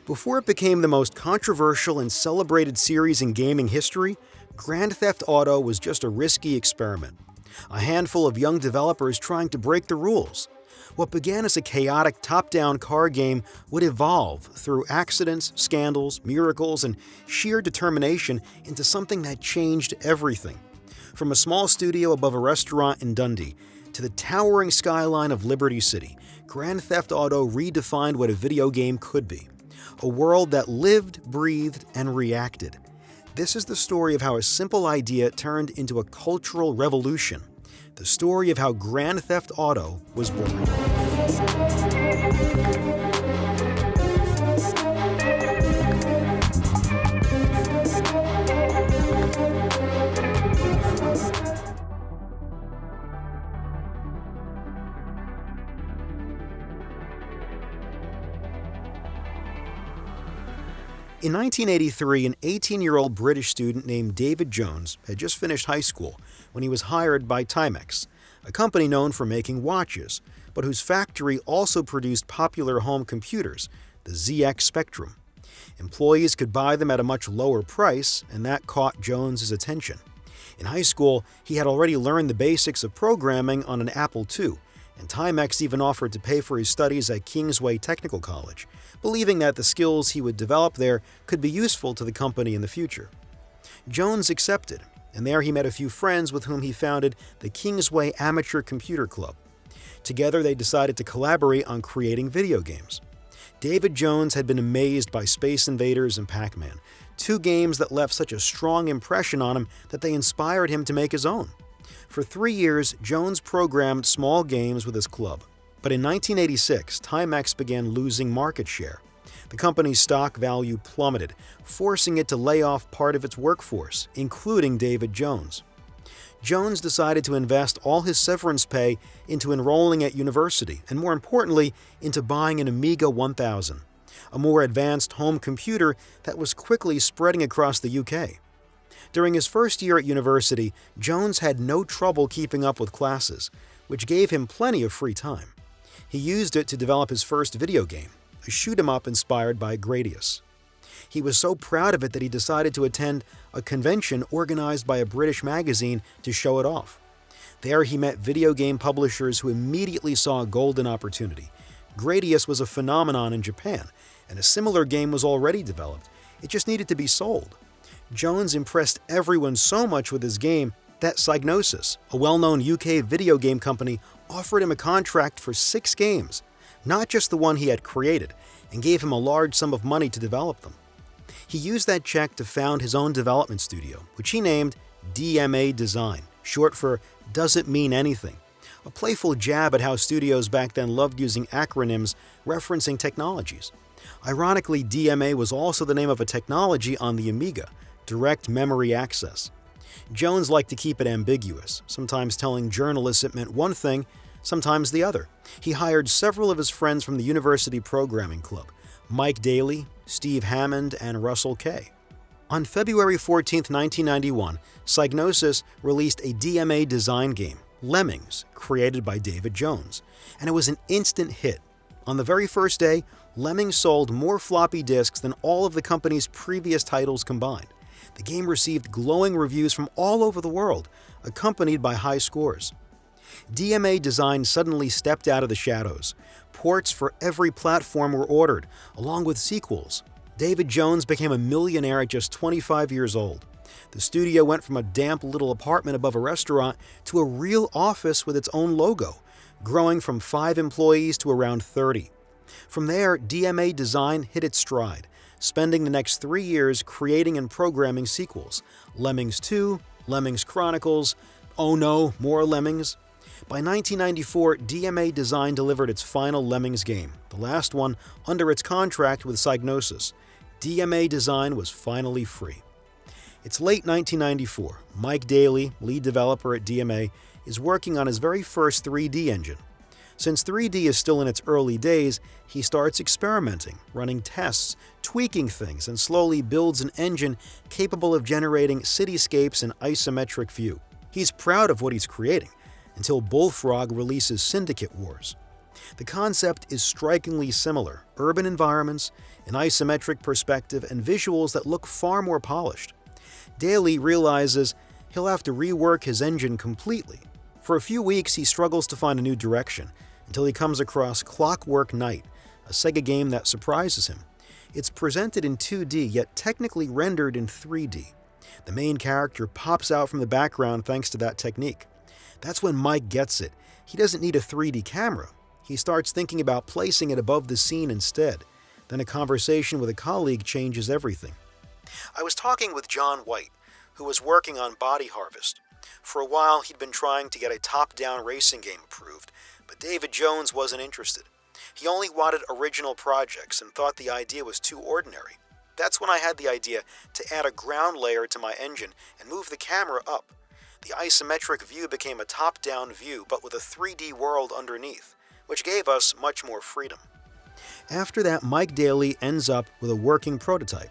Before it became the most controversial and celebrated series in gaming history, Grand Theft Auto was just a risky experiment. A handful of young developers trying to break the rules. What began as a chaotic top-down car game would evolve through accidents, scandals, miracles, and sheer determination into something that changed everything. From a small studio above a restaurant in Dundee to the towering skyline of Liberty City, Grand Theft Auto redefined what a video game could be. A world that lived, breathed, and reacted. This is the story of how a simple idea turned into a cultural revolution. The story of how Grand Theft Auto was born. In 1983, an 18-year-old British student named David Jones had just finished high school when he was hired by Timex, a company known for making watches, but whose factory also produced popular home computers, the ZX Spectrum. Employees could buy them at a much lower price, and that caught Jones's attention. In high school, he had already learned the basics of programming on an Apple II, and Timex even offered to pay for his studies at Kingsway Technical College, believing that the skills he would develop there could be useful to the company in the future. Jones accepted, and there he met a few friends with whom he founded the Kingsway Amateur Computer Club. Together they decided to collaborate on creating video games. David Jones had been amazed by Space Invaders and Pac-Man, two games that left such a strong impression on him that they inspired him to make his own. For 3 years, Jones programmed small games with his club. But in 1986, Timex began losing market share. The company's stock value plummeted, forcing it to lay off part of its workforce, including David Jones. Jones decided to invest all his severance pay into enrolling at university, and more importantly, into buying an Amiga 1000, a more advanced home computer that was quickly spreading across the UK. During his first year at university, Jones had no trouble keeping up with classes, which gave him plenty of free time. He used it to develop his first video game, a shoot-'em-up inspired by Gradius. He was so proud of it that he decided to attend a convention organized by a British magazine to show it off. There he met video game publishers who immediately saw a golden opportunity. Gradius was a phenomenon in Japan, and a similar game was already developed. It just needed to be sold. Jones impressed everyone so much with his game that Psygnosis, a well-known UK video game company, offered him a contract for 6 games, not just the one he had created, and gave him a large sum of money to develop them. He used that check to found his own development studio, which he named DMA Design, short for Doesn't Mean Anything, a playful jab at how studios back then loved using acronyms referencing technologies. Ironically, DMA was also the name of a technology on the Amiga, direct memory access. Jones liked to keep it ambiguous, sometimes telling journalists it meant one thing, sometimes the other. He hired several of his friends from the University Programming Club, Mike Daly, Steve Hammond, and Russell Kay. On February 14, 1991, Psygnosis released a DMA design game, Lemmings, created by David Jones, and it was an instant hit. On the very first day, Lemmings sold more floppy disks than all of the company's previous titles combined. The game received glowing reviews from all over the world, accompanied by high scores. DMA Design suddenly stepped out of the shadows. Ports for every platform were ordered, along with sequels. David Jones became a millionaire at just 25 years old. The studio went from a damp little apartment above a restaurant to a real office with its own logo, growing from 5 employees to around 30. From there, DMA Design hit its stride, spending the next 3 years creating and programming sequels. Lemmings 2, Lemmings Chronicles, oh no, more Lemmings. By 1994, DMA Design delivered its final Lemmings game, the last one under its contract with Psygnosis. DMA Design was finally free. It's late 1994. Mike Daly, lead developer at DMA, is working on his very first 3D engine. Since 3D is still in its early days, he starts experimenting, running tests, tweaking things, and slowly builds an engine capable of generating cityscapes in isometric view. He's proud of what he's creating, until Bullfrog releases Syndicate Wars. The concept is strikingly similar: urban environments, an isometric perspective, and visuals that look far more polished. Daly realizes he'll have to rework his engine completely. For a few weeks, he struggles to find a new direction, until he comes across Clockwork Knight, a Sega game that surprises him. It's presented in 2D, yet technically rendered in 3D. The main character pops out from the background thanks to that technique. That's when Mike gets it. He doesn't need a 3D camera. He starts thinking about placing it above the scene instead. Then a conversation with a colleague changes everything. I was talking with John White, who was working on Body Harvest. For a while, he'd been trying to get a top-down racing game approved, but David Jones wasn't interested. He only wanted original projects and thought the idea was too ordinary. That's when I had the idea to add a ground layer to my engine and move the camera up. The isometric view became a top-down view, but with a 3D world underneath, which gave us much more freedom. After that, Mike Daly ends up with a working prototype.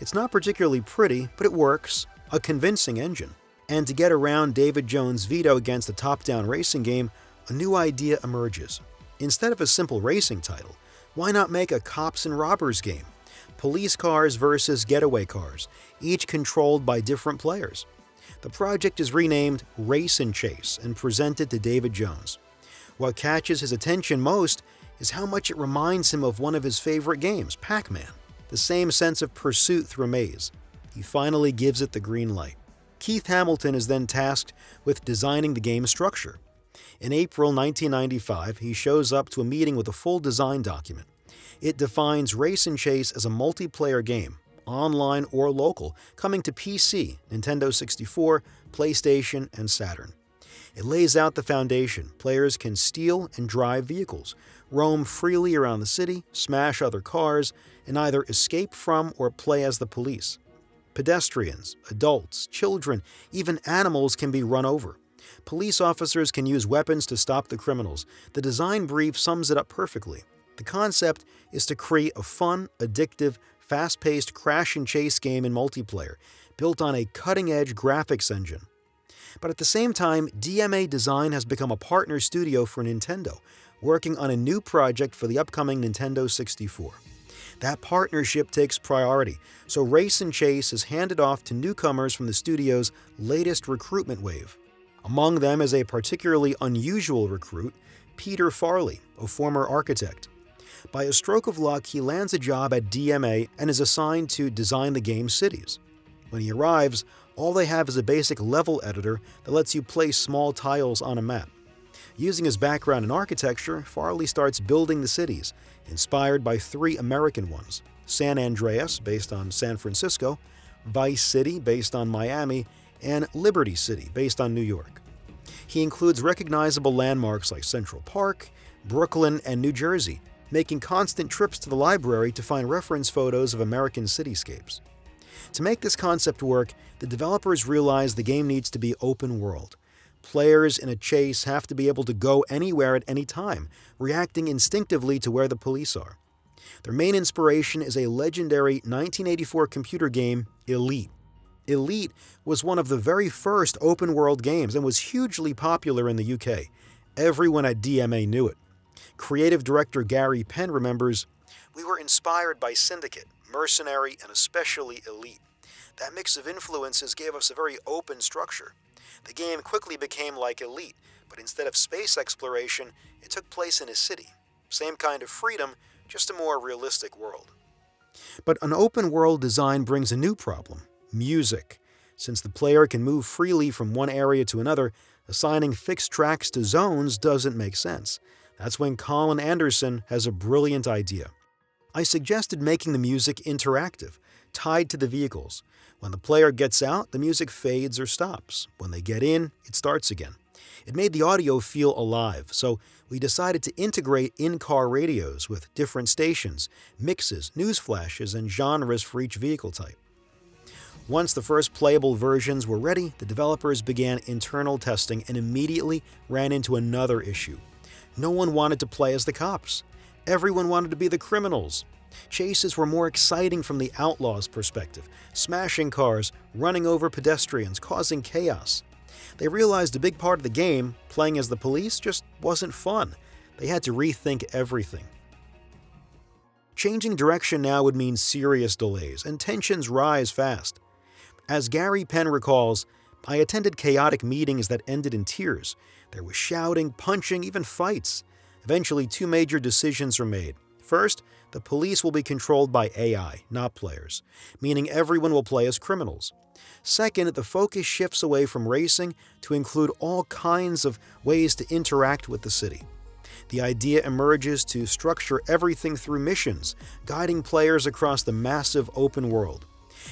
It's not particularly pretty, but it works, a convincing engine. And to get around David Jones' veto against a top-down racing game, a new idea emerges. Instead of a simple racing title, why not make a cops and robbers game? Police cars versus getaway cars, each controlled by different players. The project is renamed Race and Chase and presented to David Jones. What catches his attention most is how much it reminds him of one of his favorite games, Pac-Man. The same sense of pursuit through a maze. He finally gives it the green light. Keith Hamilton is then tasked with designing the game's structure. In April 1995, he shows up to a meeting with a full design document. It defines Race and Chase as a multiplayer game, online or local, coming to PC, Nintendo 64, PlayStation, and Saturn. It lays out the foundation. Players can steal and drive vehicles, roam freely around the city, smash other cars, and either escape from or play as the police. Pedestrians, adults, children, even animals can be run over. Police officers can use weapons to stop the criminals. The design brief sums it up perfectly. The concept is to create a fun, addictive, fast-paced crash and chase game in multiplayer, built on a cutting-edge graphics engine. But at the same time, DMA Design has become a partner studio for Nintendo, working on a new project for the upcoming Nintendo 64. That partnership takes priority, so Race and Chase is handed off to newcomers from the studio's latest recruitment wave. Among them is a particularly unusual recruit, Peter Farley, a former architect. By a stroke of luck, he lands a job at DMA and is assigned to design the game's cities. When he arrives, all they have is a basic level editor that lets you place small tiles on a map. Using his background in architecture, Farley starts building the cities, inspired by 3 American ones: San Andreas, based on San Francisco, Vice City, based on Miami, and Liberty City, based on New York. He includes recognizable landmarks like Central Park, Brooklyn, and New Jersey, making constant trips to the library to find reference photos of American cityscapes. To make this concept work, the developers realized the game needs to be open world. Players in a chase have to be able to go anywhere at any time, reacting instinctively to where the police are. Their main inspiration is a legendary 1984 computer game, Elite. Elite was one of the very first open-world games and was hugely popular in the UK. Everyone at DMA knew it. Creative director Gary Penn remembers, "We were inspired by Syndicate, Mercenary, and especially Elite. That mix of influences gave us a very open structure. The game quickly became like Elite, but instead of space exploration, it took place in a city. Same kind of freedom, just a more realistic world." But an open-world design brings a new problem: music. Since the player can move freely from one area to another, assigning fixed tracks to zones doesn't make sense. That's when Colin Anderson has a brilliant idea. I suggested making the music interactive, tied to the vehicles. When the player gets out, the music fades or stops. When they get in, it starts again. It made the audio feel alive, so we decided to integrate in-car radios with different stations, mixes, news flashes, and genres for each vehicle type. Once the first playable versions were ready, the developers began internal testing and immediately ran into another issue. No one wanted to play as the cops. Everyone wanted to be the criminals. Chases were more exciting from the outlaw's perspective, smashing cars, running over pedestrians, causing chaos. They realized a big part of the game, playing as the police, just wasn't fun. They had to rethink everything. Changing direction now would mean serious delays, and tensions rise fast. As Gary Penn recalls, "I attended chaotic meetings that ended in tears. There was shouting, punching, even fights. Eventually, two major decisions were made. First, the police will be controlled by AI, not players, meaning everyone will play as criminals. Second, the focus shifts away from racing to include all kinds of ways to interact with the city. The idea emerges to structure everything through missions, guiding players across the massive open world.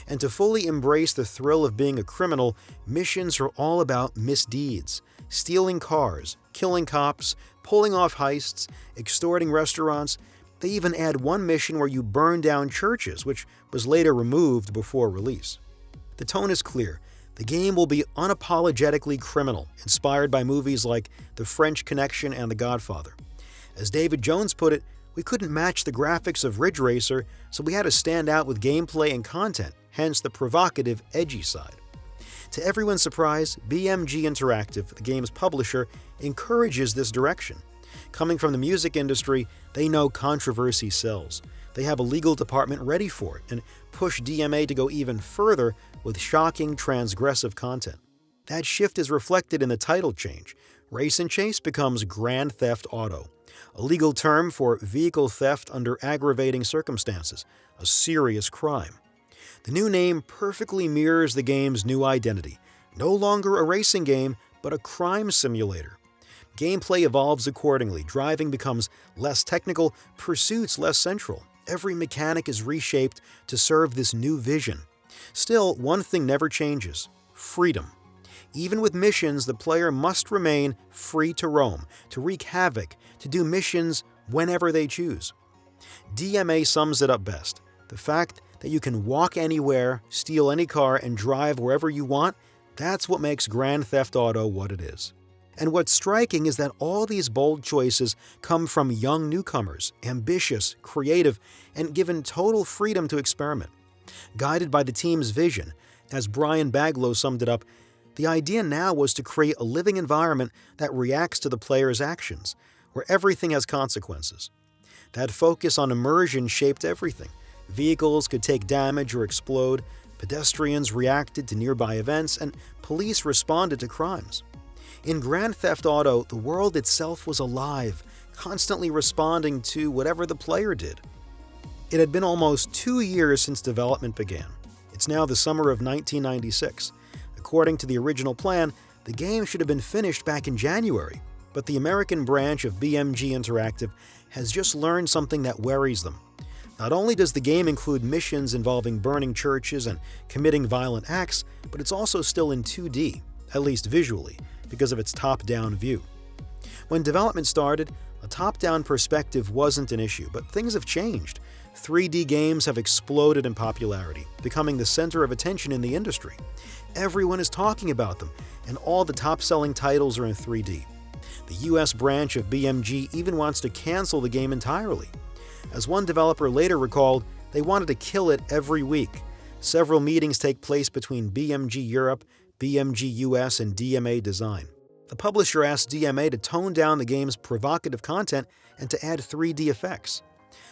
And to fully embrace the thrill of being a criminal, missions are all about misdeeds, stealing cars, killing cops, pulling off heists, extorting restaurants. They even add one mission where you burn down churches, which was later removed before release. The tone is clear. The game will be unapologetically criminal, inspired by movies like The French Connection and The Godfather. As David Jones put it, "We couldn't match the graphics of Ridge Racer, so we had to stand out with gameplay and content, hence the provocative, edgy side." To everyone's surprise, BMG Interactive, the game's publisher, encourages this direction. Coming from the music industry, they know controversy sells. They have a legal department ready for it and push DMA to go even further with shocking, transgressive content. That shift is reflected in the title change. Race and Chase becomes Grand Theft Auto, a legal term for vehicle theft under aggravating circumstances, a serious crime. The new name perfectly mirrors the game's new identity. No longer a racing game, but a crime simulator. Gameplay evolves accordingly. Driving becomes less technical, pursuits less central. Every mechanic is reshaped to serve this new vision. Still, one thing never changes: freedom. Even with missions, the player must remain free to roam, to wreak havoc, to do missions whenever they choose. DMA sums it up best. The fact that you can walk anywhere, steal any car, and drive wherever you want, that's what makes Grand Theft Auto what it is. And what's striking is that all these bold choices come from young newcomers, ambitious, creative, and given total freedom to experiment. Guided by the team's vision, as Brian Baglow summed it up, the idea now was to create a living environment that reacts to the player's actions, where everything has consequences. That focus on immersion shaped everything. Vehicles could take damage or explode, pedestrians reacted to nearby events, and police responded to crimes. In Grand Theft Auto, the world itself was alive, constantly responding to whatever the player did. It had been almost 2 years since development began. It's now the summer of 1996. According to the original plan, the game should have been finished back in January, but the American branch of BMG Interactive has just learned something that worries them. Not only does the game include missions involving burning churches and committing violent acts, but it's also still in 2D, at least visually, because of its top-down view. When development started, a top-down perspective wasn't an issue, but things have changed. 3D games have exploded in popularity, becoming the center of attention in the industry. Everyone is talking about them, and all the top-selling titles are in 3D. The US branch of BMG even wants to cancel the game entirely. As one developer later recalled, they wanted to kill it every week. Several meetings take place between BMG Europe, BMG US, and DMA Design. The publisher asked DMA to tone down the game's provocative content and to add 3D effects.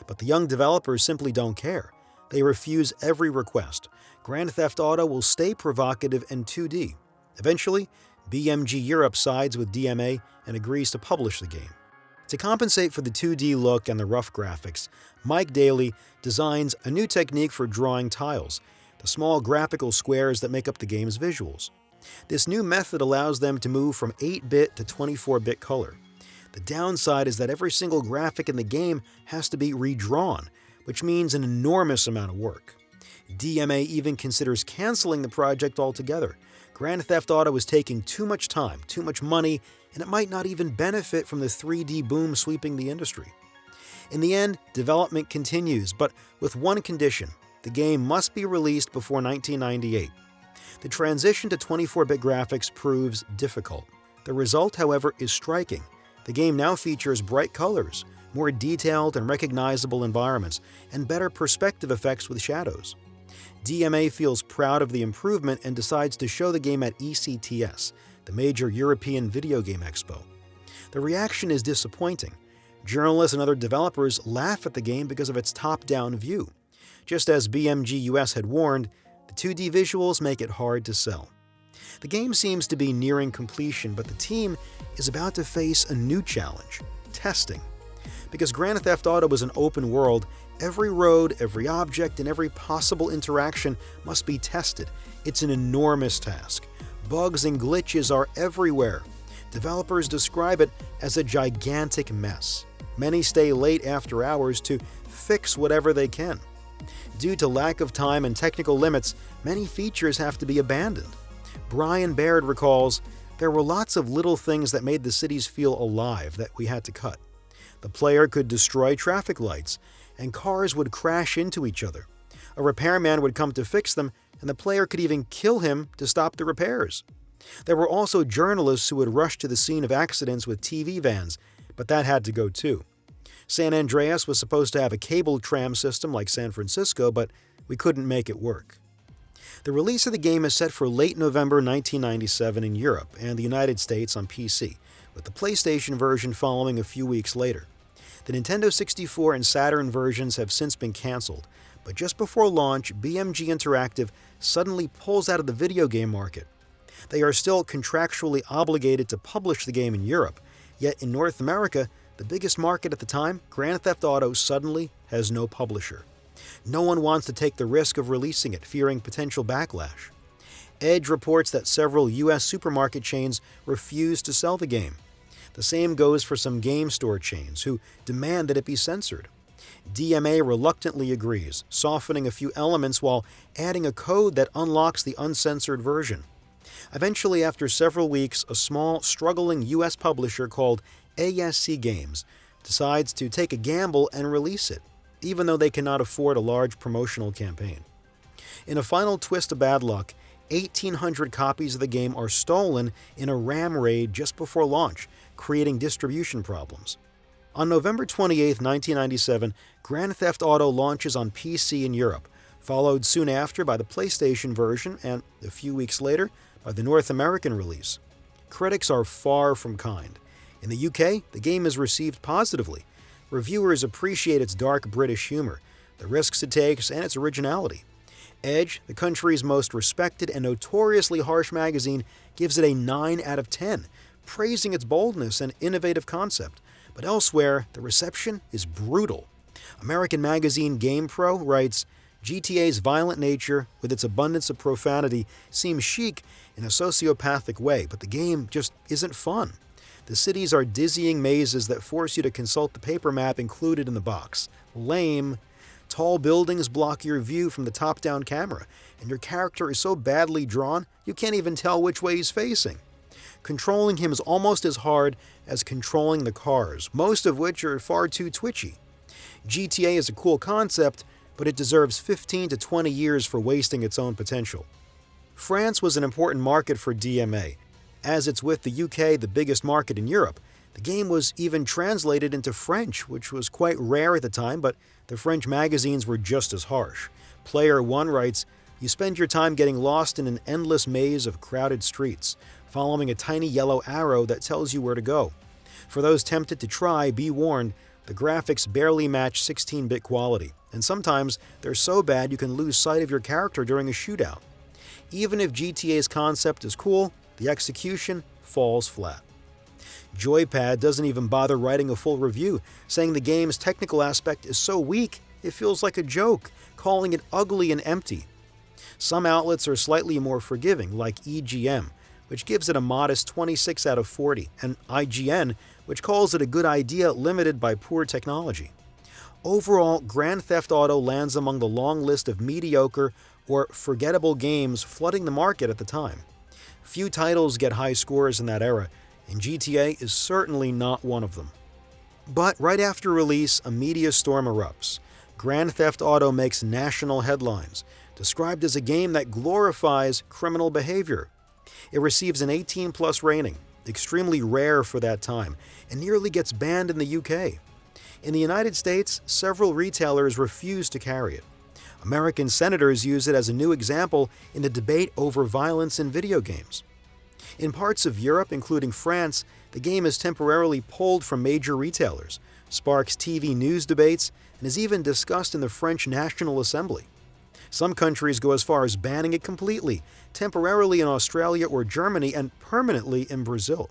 But the young developers simply don't care. They refuse every request. Grand Theft Auto will stay provocative and 2D. Eventually, BMG Europe sides with DMA and agrees to publish the game. To compensate for the 2D look and the rough graphics, Mike Daly designs a new technique for drawing tiles, the small graphical squares that make up the game's visuals. This new method allows them to move from 8-bit to 24-bit color. The downside is that every single graphic in the game has to be redrawn, which means an enormous amount of work. DMA even considers canceling the project altogether. Grand Theft Auto is taking too much time, too much money, and it might not even benefit from the 3D boom sweeping the industry. In the end, development continues, but with one condition: the game must be released before 1998. The transition to 24-bit graphics proves difficult. The result, however, is striking. The game now features bright colors, more detailed and recognizable environments, and better perspective effects with shadows. DMA feels proud of the improvement and decides to show the game at ECTS, the major European video game expo. The reaction is disappointing. Journalists and other developers laugh at the game because of its top-down view. Just as BMG US had warned, the 2D visuals make it hard to sell. The game seems to be nearing completion, but the team is about to face a new challenge: testing. Because Grand Theft Auto is an open world, every road, every object, and every possible interaction must be tested. It's an enormous task. Bugs and glitches are everywhere. Developers describe it as a gigantic mess. Many stay late after hours to fix whatever they can. Due to lack of time and technical limits, many features have to be abandoned. Brian Baird recalls, "There were lots of little things that made the cities feel alive that we had to cut. The player could destroy traffic lights, and cars would crash into each other. A repairman would come to fix them, and the player could even kill him to stop the repairs. There were also journalists who would rush to the scene of accidents with TV vans, but that had to go too. San Andreas was supposed to have a cable tram system like San Francisco, but we couldn't make it work." The release of the game is set for late November 1997 in Europe and the United States on PC, with the PlayStation version following a few weeks later. The Nintendo 64 and Saturn versions have since been canceled, but just before launch, BMG Interactive suddenly pulls out of the video game market. They are still contractually obligated to publish the game in Europe, yet in North America, the biggest market at the time, Grand Theft Auto suddenly has no publisher. No one wants to take the risk of releasing it, fearing potential backlash. Edge reports that several U.S. supermarket chains refuse to sell the game. The same goes for some game store chains, who demand that it be censored. DMA reluctantly agrees, softening a few elements while adding a code that unlocks the uncensored version. Eventually, after several weeks, a small, struggling U.S. publisher called ASC Games decides to take a gamble and release it, even though they cannot afford a large promotional campaign. In a final twist of bad luck, 1,800 copies of the game are stolen in a RAM raid just before launch, creating distribution problems. On November 28, 1997, Grand Theft Auto launches on PC in Europe, followed soon after by the PlayStation version and, a few weeks later, by the North American release. Critics are far from kind. In the UK, the game is received positively. Reviewers appreciate its dark British humor, the risks it takes, and its originality. Edge, the country's most respected and notoriously harsh magazine, gives it a 9 out of 10, praising its boldness and innovative concept. But elsewhere, the reception is brutal. American magazine GamePro writes, "GTA's violent nature, with its abundance of profanity, seems chic in a sociopathic way, but the game just isn't fun. The cities are dizzying mazes that force you to consult the paper map included in the box. Lame. Tall buildings block your view from the top-down camera, and your character is so badly drawn you can't even tell which way he's facing. Controlling him is almost as hard as controlling the cars, most of which are far too twitchy. GTA is a cool concept, but it deserves 15 to 20 years for wasting its own potential." France was an important market for DMA. As it's with the UK, the biggest market in Europe, the game was even translated into French, which was quite rare at the time, but the French magazines were just as harsh. Player One writes, "You spend your time getting lost in an endless maze of crowded streets, following a tiny yellow arrow that tells you where to go. For those tempted to try, be warned, the graphics barely match 16-bit quality, and sometimes they're so bad you can lose sight of your character during a shootout. Even if GTA's concept is cool, the execution falls flat." Joypad doesn't even bother writing a full review, saying the game's technical aspect is so weak it feels like a joke, calling it ugly and empty. Some outlets are slightly more forgiving, like EGM, which gives it a modest 26 out of 40, and IGN, which calls it a good idea limited by poor technology. Overall, Grand Theft Auto lands among the long list of mediocre or forgettable games flooding the market at the time. Few titles get high scores in that era, and GTA is certainly not one of them. But right after release, a media storm erupts. Grand Theft Auto makes national headlines, described as a game that glorifies criminal behavior. It receives an 18+ rating, extremely rare for that time, and nearly gets banned in the UK. In the United States, several retailers refuse to carry it. American senators use it as a new example in the debate over violence in video games. In parts of Europe, including France, the game is temporarily pulled from major retailers, sparks TV news debates, and is even discussed in the French National Assembly. Some countries go as far as banning it completely, temporarily in Australia or Germany, and permanently in Brazil.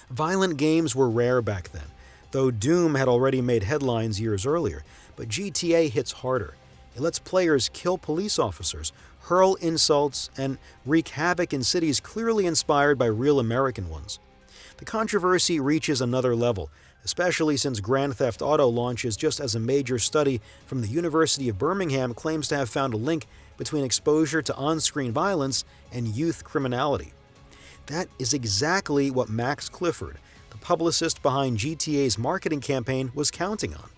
Violent games were rare back then, though Doom had already made headlines years earlier, but GTA hits harder. It lets players kill police officers, hurl insults, and wreak havoc in cities clearly inspired by real American ones. The controversy reaches another level, especially since Grand Theft Auto launches just as a major study from the University of Birmingham claims to have found a link between exposure to on-screen violence and youth criminality. That is exactly what Max Clifford, the publicist behind GTA's marketing campaign, was counting on.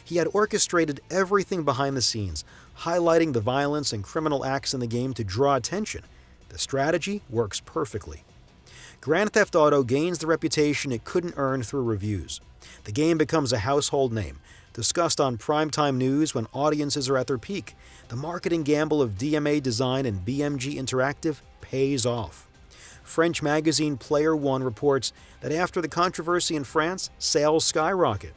He had orchestrated everything behind the scenes, highlighting the violence and criminal acts in the game to draw attention. The strategy works perfectly. Grand Theft Auto gains the reputation it couldn't earn through reviews. The game becomes a household name, discussed on primetime news when audiences are at their peak. The marketing gamble of DMA Design and BMG Interactive pays off. French magazine Player One reports that after the controversy in France, sales skyrocket.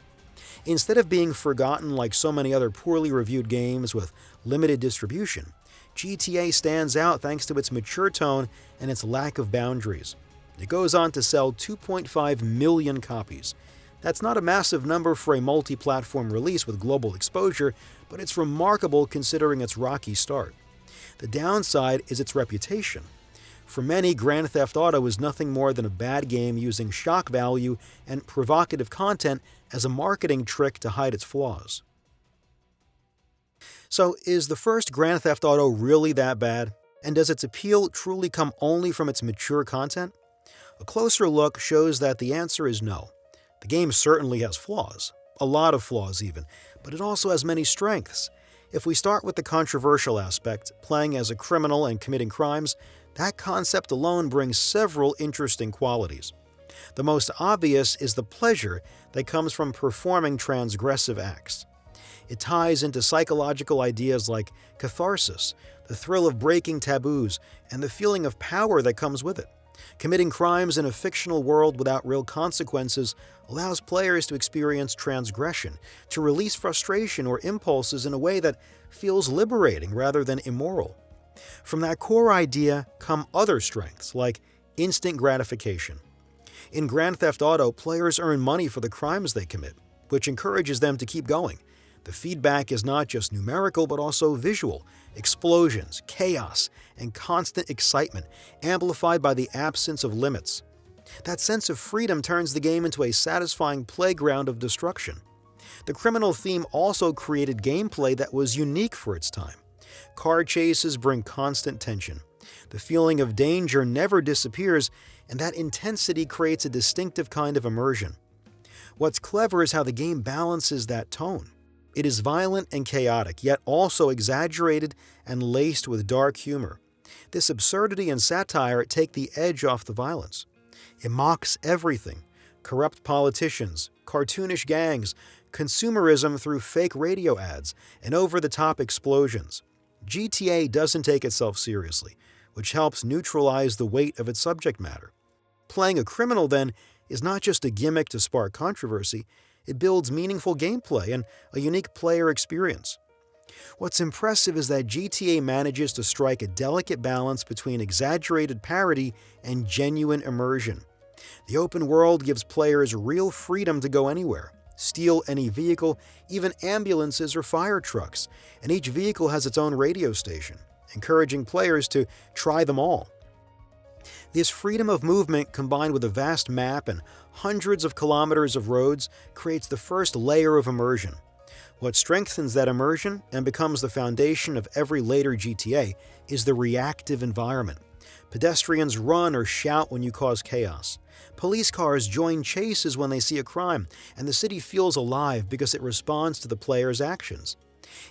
Instead of being forgotten like so many other poorly reviewed games with limited distribution, GTA stands out thanks to its mature tone and its lack of boundaries. It goes on to sell 2.5 million copies. That's not a massive number for a multi-platform release with global exposure, but it's remarkable considering its rocky start. The downside is its reputation. For many, Grand Theft Auto is nothing more than a bad game using shock value and provocative content as a marketing trick to hide its flaws. So, is the first Grand Theft Auto really that bad? And does its appeal truly come only from its mature content? A closer look shows that the answer is no. The game certainly has flaws, a lot of flaws even, but it also has many strengths. If we start with the controversial aspect, playing as a criminal and committing crimes, that concept alone brings several interesting qualities. The most obvious is the pleasure that comes from performing transgressive acts. It ties into psychological ideas like catharsis, the thrill of breaking taboos, and the feeling of power that comes with it. Committing crimes in a fictional world without real consequences allows players to experience transgression, to release frustration or impulses in a way that feels liberating rather than immoral. From that core idea come other strengths, like instant gratification. In Grand Theft Auto, players earn money for the crimes they commit, which encourages them to keep going. The feedback is not just numerical, but also visual. Explosions, chaos, and constant excitement, amplified by the absence of limits. That sense of freedom turns the game into a satisfying playground of destruction. The criminal theme also created gameplay that was unique for its time. Car chases bring constant tension. The feeling of danger never disappears, and that intensity creates a distinctive kind of immersion. What's clever is how the game balances that tone. It is violent and chaotic, yet also exaggerated and laced with dark humor. This absurdity and satire take the edge off the violence. It mocks everything: corrupt politicians, cartoonish gangs, consumerism through fake radio ads, and over-the-top explosions. GTA doesn't take itself seriously, which helps neutralize the weight of its subject matter. Playing a criminal, then, is not just a gimmick to spark controversy. It builds meaningful gameplay and a unique player experience. What's impressive is that GTA manages to strike a delicate balance between exaggerated parody and genuine immersion. The open world gives players real freedom to go anywhere, steal any vehicle, even ambulances or fire trucks, and each vehicle has its own radio station, encouraging players to try them all. This freedom of movement, combined with a vast map and hundreds of kilometers of roads, creates the first layer of immersion. What strengthens that immersion and becomes the foundation of every later GTA is the reactive environment. Pedestrians run or shout when you cause chaos. Police cars join chases when they see a crime, and the city feels alive because it responds to the player's actions.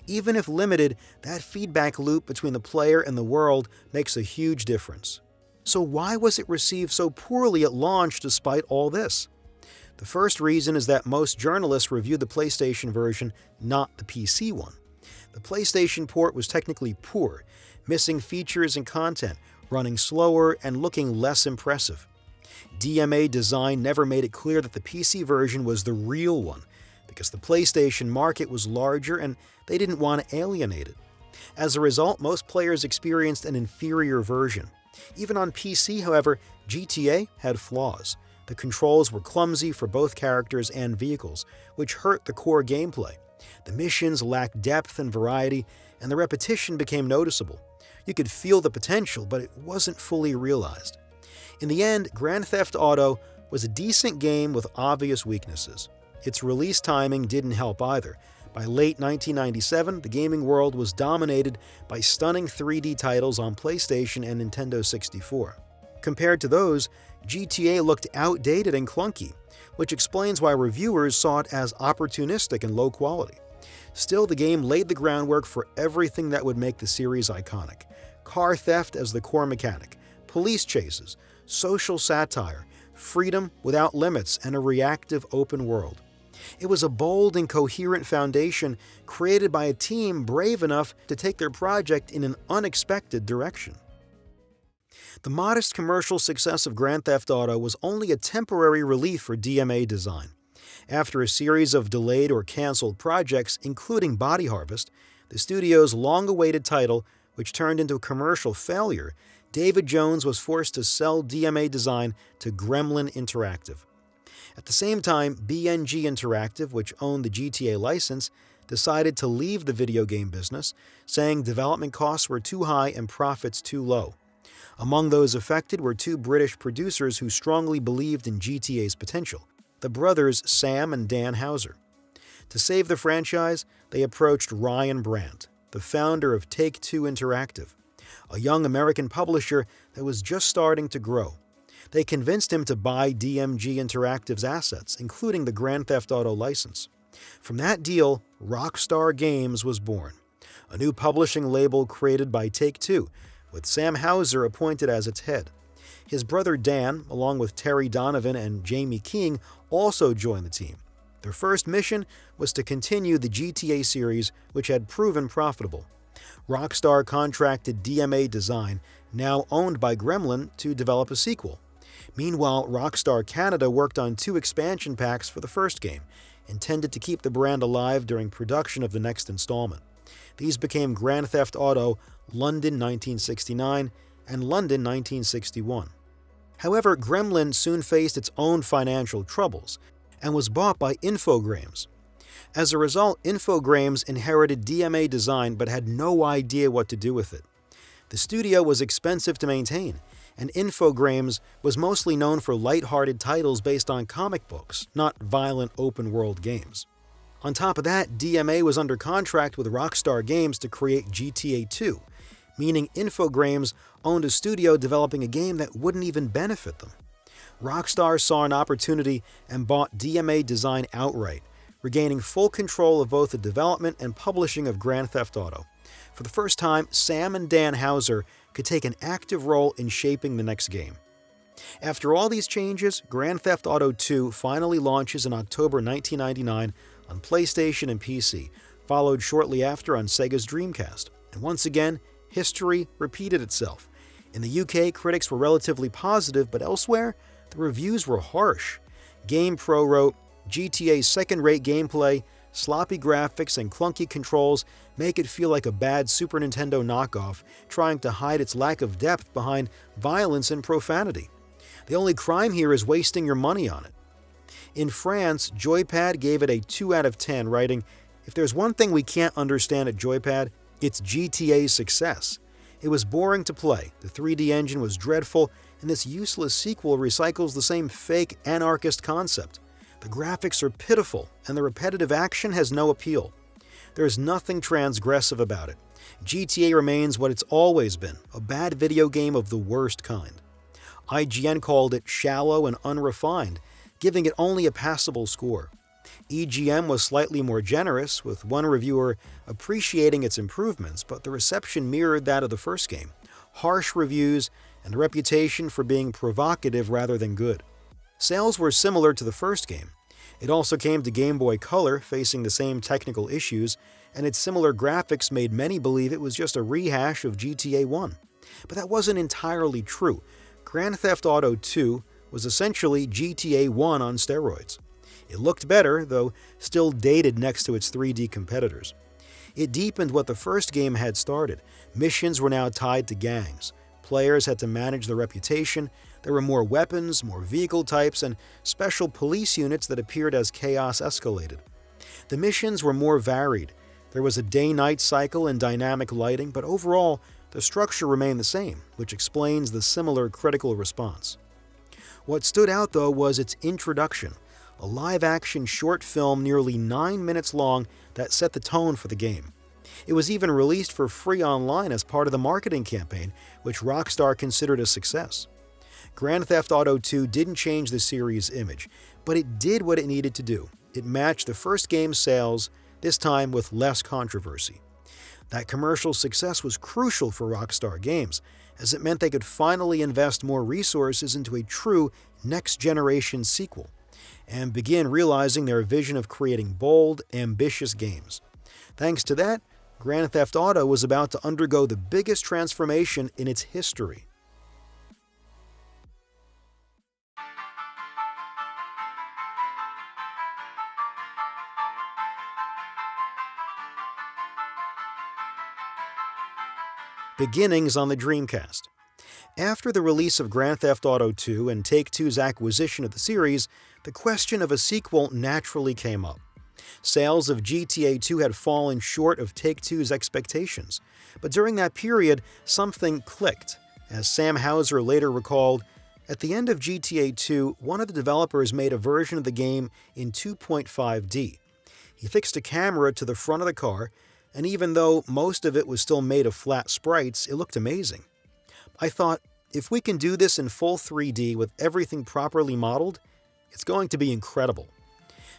Even if limited, that feedback loop between the player and the world makes a huge difference. So why was it received so poorly at launch despite all this? The first reason is that most journalists reviewed the PlayStation version, not the PC one. The PlayStation port was technically poor, missing features and content, running slower, and looking less impressive. DMA Design never made it clear that the PC version was the real one, because the PlayStation market was larger and they didn't want to alienate it. As a result, most players experienced an inferior version. Even on PC, however, GTA had flaws. The controls were clumsy for both characters and vehicles, which hurt the core gameplay. The missions lacked depth and variety, and the repetition became noticeable. You could feel the potential, but it wasn't fully realized. In the end, Grand Theft Auto was a decent game with obvious weaknesses. Its release timing didn't help either. By late 1997, the gaming world was dominated by stunning 3D titles on PlayStation and Nintendo 64. Compared to those, GTA looked outdated and clunky, which explains why reviewers saw it as opportunistic and low quality. Still, the game laid the groundwork for everything that would make the series iconic. Car theft as the core mechanic, police chases, social satire, freedom without limits, and a reactive open world. It was a bold and coherent foundation created by a team brave enough to take their project in an unexpected direction. The modest commercial success of Grand Theft Auto was only a temporary relief for DMA Design. After a series of delayed or canceled projects, including Body Harvest, the studio's long-awaited title, which turned into a commercial failure, David Jones was forced to sell DMA Design to Gremlin Interactive. At the same time, BNG Interactive, which owned the GTA license, decided to leave the video game business, saying development costs were too high and profits too low. Among those affected were two British producers who strongly believed in GTA's potential, the brothers Sam and Dan Houser. To save the franchise, they approached Ryan Brandt, the founder of Take-Two Interactive, a young American publisher that was just starting to grow. They convinced him to buy DMG Interactive's assets, including the Grand Theft Auto license. From that deal, Rockstar Games was born, a new publishing label created by Take-Two, with Sam Houser appointed as its head. His brother Dan, along with Terry Donovan and Jamie King, also joined the team. Their first mission was to continue the GTA series, which had proven profitable. Rockstar contracted DMA Design, now owned by Gremlin, to develop a sequel. Meanwhile, Rockstar Canada worked on 2 expansion packs for the first game, intended to keep the brand alive during production of the next installment. These became Grand Theft Auto London 1969 and London 1961. However, Gremlin soon faced its own financial troubles and was bought by Infogrames. As a result, Infogrames inherited DMA Design but had no idea what to do with it. The studio was expensive to maintain, and Infogrames was mostly known for light-hearted titles based on comic books, not violent open-world games. On top of that, DMA was under contract with Rockstar Games to create GTA 2, meaning Infogrames owned a studio developing a game that wouldn't even benefit them. Rockstar saw an opportunity and bought DMA Design outright, regaining full control of both the development and publishing of Grand Theft Auto. For the first time, Sam and Dan Houser could take an active role in shaping the next game. After all these changes, Grand Theft Auto 2 finally launches in October 1999 on PlayStation and PC, followed shortly after on Sega's Dreamcast. And once again, history repeated itself. In the UK, critics were relatively positive, but elsewhere, the reviews were harsh. GamePro wrote, "GTA's second-rate gameplay, sloppy graphics, and clunky controls make it feel like a bad Super Nintendo knockoff, trying to hide its lack of depth behind violence and profanity. The only crime here is wasting your money on it." In France, Joypad gave it a 2 out of 10, writing, "If there's one thing we can't understand at Joypad, it's GTA's success. It was boring to play, the 3D engine was dreadful, and this useless sequel recycles the same fake anarchist concept. The graphics are pitiful, and the repetitive action has no appeal. There's nothing transgressive about it. GTA remains what it's always been, a bad video game of the worst kind." IGN called it shallow and unrefined, giving it only a passable score. EGM was slightly more generous, with one reviewer appreciating its improvements, but the reception mirrored that of the first game: harsh reviews and a reputation for being provocative rather than good. Sales were similar to the first game. It also came to Game Boy Color, facing the same technical issues, and its similar graphics made many believe it was just a rehash of GTA 1. But that wasn't entirely true. Grand Theft Auto 2 was essentially GTA 1 on steroids. It looked better, though still dated next to its 3D competitors. It deepened what the first game had started. Missions were now tied to gangs. Players had to manage their reputation. There were more weapons, more vehicle types, and special police units that appeared as chaos escalated. The missions were more varied. There was a day-night cycle and dynamic lighting, but overall, the structure remained the same, which explains the similar critical response. What stood out, though, was its introduction, a live-action short film nearly 9 minutes long that set the tone for the game. It was even released for free online as part of the marketing campaign, which Rockstar considered a success. Grand Theft Auto 2 didn't change the series' image, but it did what it needed to do. It matched the first game's sales, this time with less controversy. That commercial success was crucial for Rockstar Games, as it meant they could finally invest more resources into a true next-generation sequel, and begin realizing their vision of creating bold, ambitious games. Thanks to that, Grand Theft Auto was about to undergo the biggest transformation in its history. Beginnings on the Dreamcast. After the release of Grand Theft Auto 2 and Take-Two's acquisition of the series, the question of a sequel naturally came up. Sales of GTA 2 had fallen short of Take-Two's expectations, but during that period, something clicked. As Sam Houser later recalled, at the end of GTA 2, one of the developers made a version of the game in 2.5D. He fixed a camera to the front of the car, and even though most of it was still made of flat sprites, it looked amazing. I thought, if we can do this in full 3D with everything properly modeled, it's going to be incredible.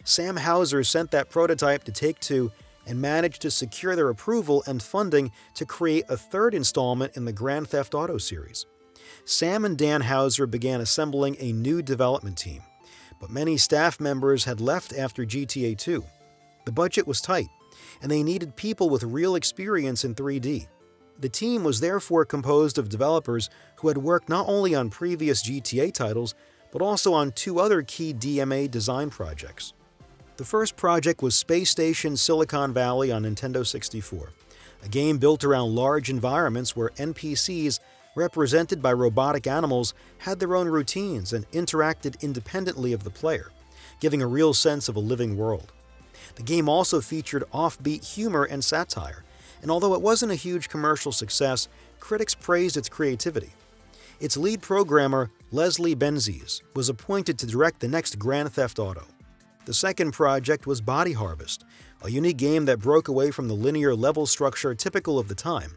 Sam Houser sent that prototype to Take-Two and managed to secure their approval and funding to create a third installment in the Grand Theft Auto series. Sam and Dan Houser began assembling a new development team, but many staff members had left after GTA 2. The budget was tight, and they needed people with real experience in 3D. The team was therefore composed of developers who had worked not only on previous GTA titles, but also on 2 other key DMA design projects. The first project was Space Station Silicon Valley on Nintendo 64, a game built around large environments where NPCs, represented by robotic animals, had their own routines and interacted independently of the player, giving a real sense of a living world. The game also featured offbeat humor and satire, and although it wasn't a huge commercial success, critics praised its creativity. Its lead programmer, Leslie Benzies, was appointed to direct the next Grand Theft Auto. The second project was Body Harvest, a unique game that broke away from the linear level structure typical of the time.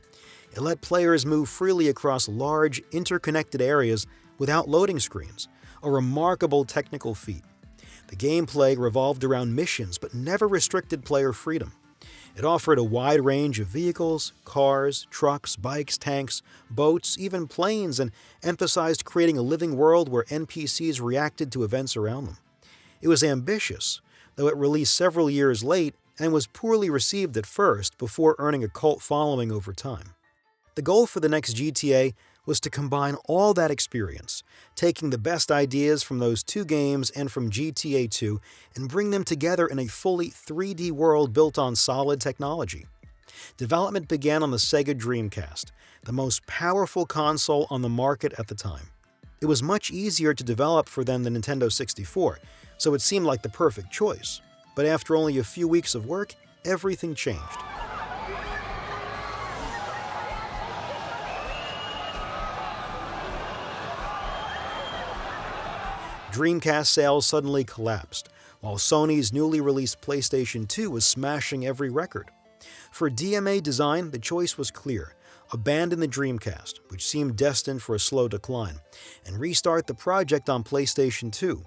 It let players move freely across large, interconnected areas without loading screens, a remarkable technical feat. The gameplay revolved around missions but never restricted player freedom. It offered a wide range of vehicles, cars, trucks, bikes, tanks, boats, even planes, and emphasized creating a living world where NPCs reacted to events around them. It was ambitious, though it released several years late and was poorly received at first before earning a cult following over time. The goal for the next GTA was to combine all that experience, taking the best ideas from those 2 games and from GTA 2 and bring them together in a fully 3D world built on solid technology. Development began on the Sega Dreamcast, the most powerful console on the market at the time. It was much easier to develop for than the Nintendo 64, so it seemed like the perfect choice. But after only a few weeks of work, everything changed. Dreamcast sales suddenly collapsed, while Sony's newly released PlayStation 2 was smashing every record. For DMA design, the choice was clear: abandon the Dreamcast, which seemed destined for a slow decline, and restart the project on PlayStation 2.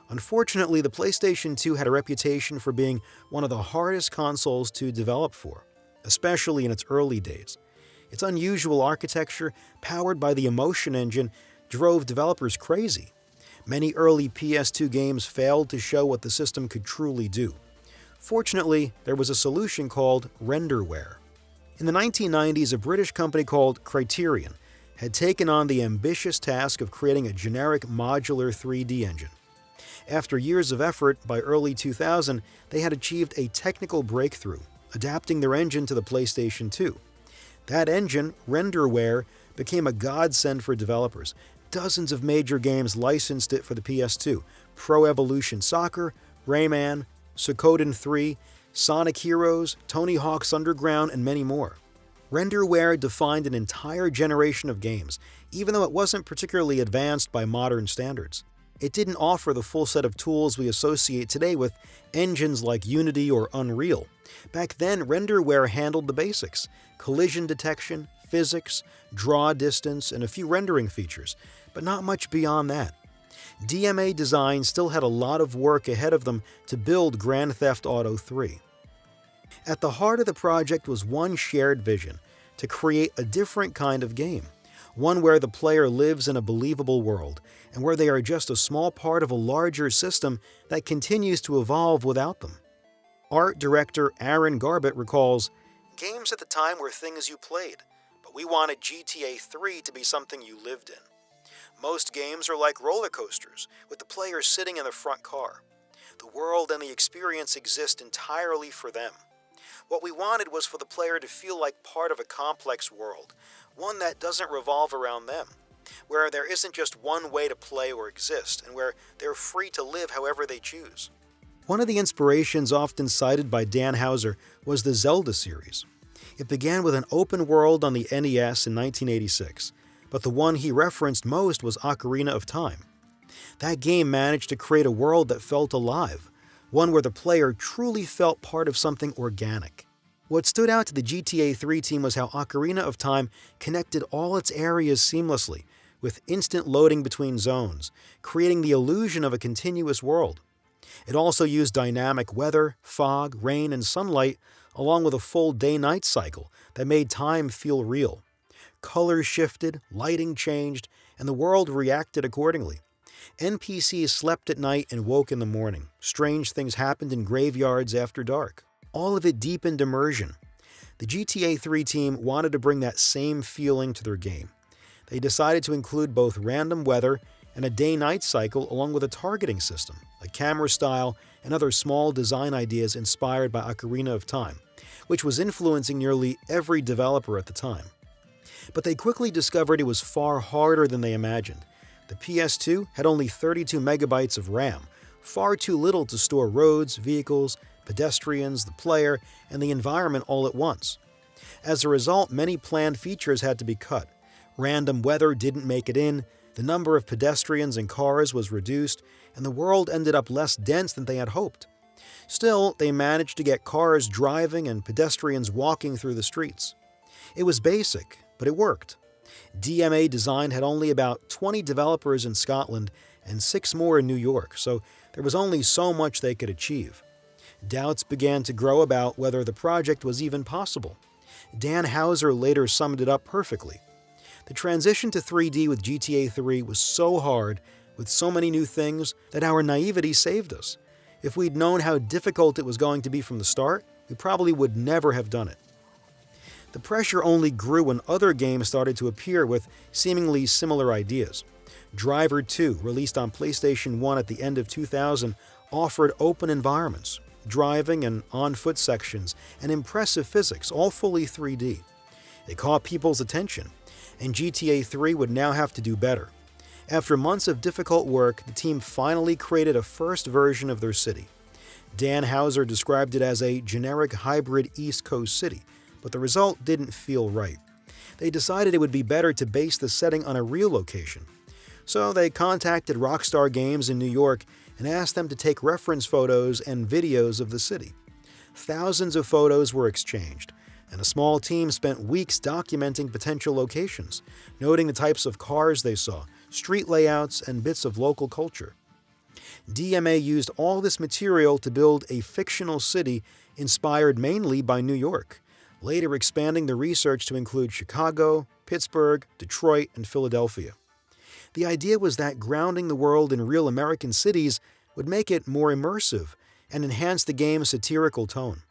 Unfortunately, the PlayStation 2 had a reputation for being one of the hardest consoles to develop for, especially in its early days. Its unusual architecture, powered by the Emotion Engine, drove developers crazy. Many early PS2 games failed to show what the system could truly do. Fortunately, there was a solution called renderware. In the 1990s, a British company called Criterion had taken on the ambitious task of creating a generic modular 3D engine. After years of effort, by early 2000, they had achieved a technical breakthrough, adapting their engine to the PlayStation 2. That engine, renderware, became a godsend for developers. Dozens of major games licensed it for the PS2: Pro Evolution Soccer, Rayman, Suikoden 3, Sonic Heroes, Tony Hawk's Underground, and many more. Renderware defined an entire generation of games, even though it wasn't particularly advanced by modern standards. It didn't offer the full set of tools we associate today with engines like Unity or Unreal. Back then, renderware handled the basics: collision detection, physics, draw distance, and a few rendering features, but not much beyond that. DMA Design still had a lot of work ahead of them to build Grand Theft Auto 3. At the heart of the project was one shared vision: to create a different kind of game, one where the player lives in a believable world, and where they are just a small part of a larger system that continues to evolve without them. Art director Aaron Garbett recalls, "Games at the time were things you played, but we wanted GTA 3 to be something you lived in. Most games are like roller coasters, with the player sitting in the front car. The world and the experience exist entirely for them. What we wanted was for the player to feel like part of a complex world, one that doesn't revolve around them, where there isn't just one way to play or exist, and where they're free to live however they choose." One of the inspirations often cited by Dan Houser was the Zelda series. It began with an open world on the NES in 1986, but the one he referenced most was Ocarina of Time. That game managed to create a world that felt alive, one where the player truly felt part of something organic. What stood out to the GTA 3 team was how Ocarina of Time connected all its areas seamlessly, with instant loading between zones, creating the illusion of a continuous world. It also used dynamic weather, fog, rain, and sunlight, along with a full day-night cycle that made time feel real. Colors shifted, lighting changed, and the world reacted accordingly. NPCs slept at night and woke in the morning. Strange things happened in graveyards after dark. All of it deepened immersion. The GTA 3 team wanted to bring that same feeling to their game. They decided to include both random weather and a day-night cycle, along with a targeting system, a camera style, and other small design ideas inspired by Ocarina of Time, which was influencing nearly every developer at the time. But they quickly discovered it was far harder than they imagined. The PS2 had only 32 megabytes of RAM, far too little to store roads, vehicles, pedestrians, the player, and the environment all at once. As a result, many planned features had to be cut. Random weather didn't make it in, the number of pedestrians and cars was reduced, and the world ended up less dense than they had hoped. Still, they managed to get cars driving and pedestrians walking through the streets. It was basic, but it worked. DMA Design had only about 20 developers in Scotland and 6 more in New York, so there was only so much they could achieve. Doubts began to grow about whether the project was even possible. Dan Houser later summed it up perfectly. "The transition to 3D with GTA 3 was so hard, with so many new things, that our naivety saved us. If we'd known how difficult it was going to be from the start, we probably would never have done it." The pressure only grew when other games started to appear with seemingly similar ideas. Driver 2, released on PlayStation 1 at the end of 2000, offered open environments, driving and on-foot sections, and impressive physics, all fully 3D. It caught people's attention, and GTA 3 would now have to do better. After months of difficult work, the team finally created a first version of their city. Dan Houser described it as a generic hybrid East Coast city, but the result didn't feel right. They decided it would be better to base the setting on a real location. So they contacted Rockstar Games in New York and asked them to take reference photos and videos of the city. Thousands of photos were exchanged, and a small team spent weeks documenting potential locations, noting the types of cars they saw, street layouts, and bits of local culture. DMA used all this material to build a fictional city inspired mainly by New York, later expanding the research to include Chicago, Pittsburgh, Detroit, and Philadelphia. The idea was that grounding the world in real American cities would make it more immersive and enhance the game's satirical tone.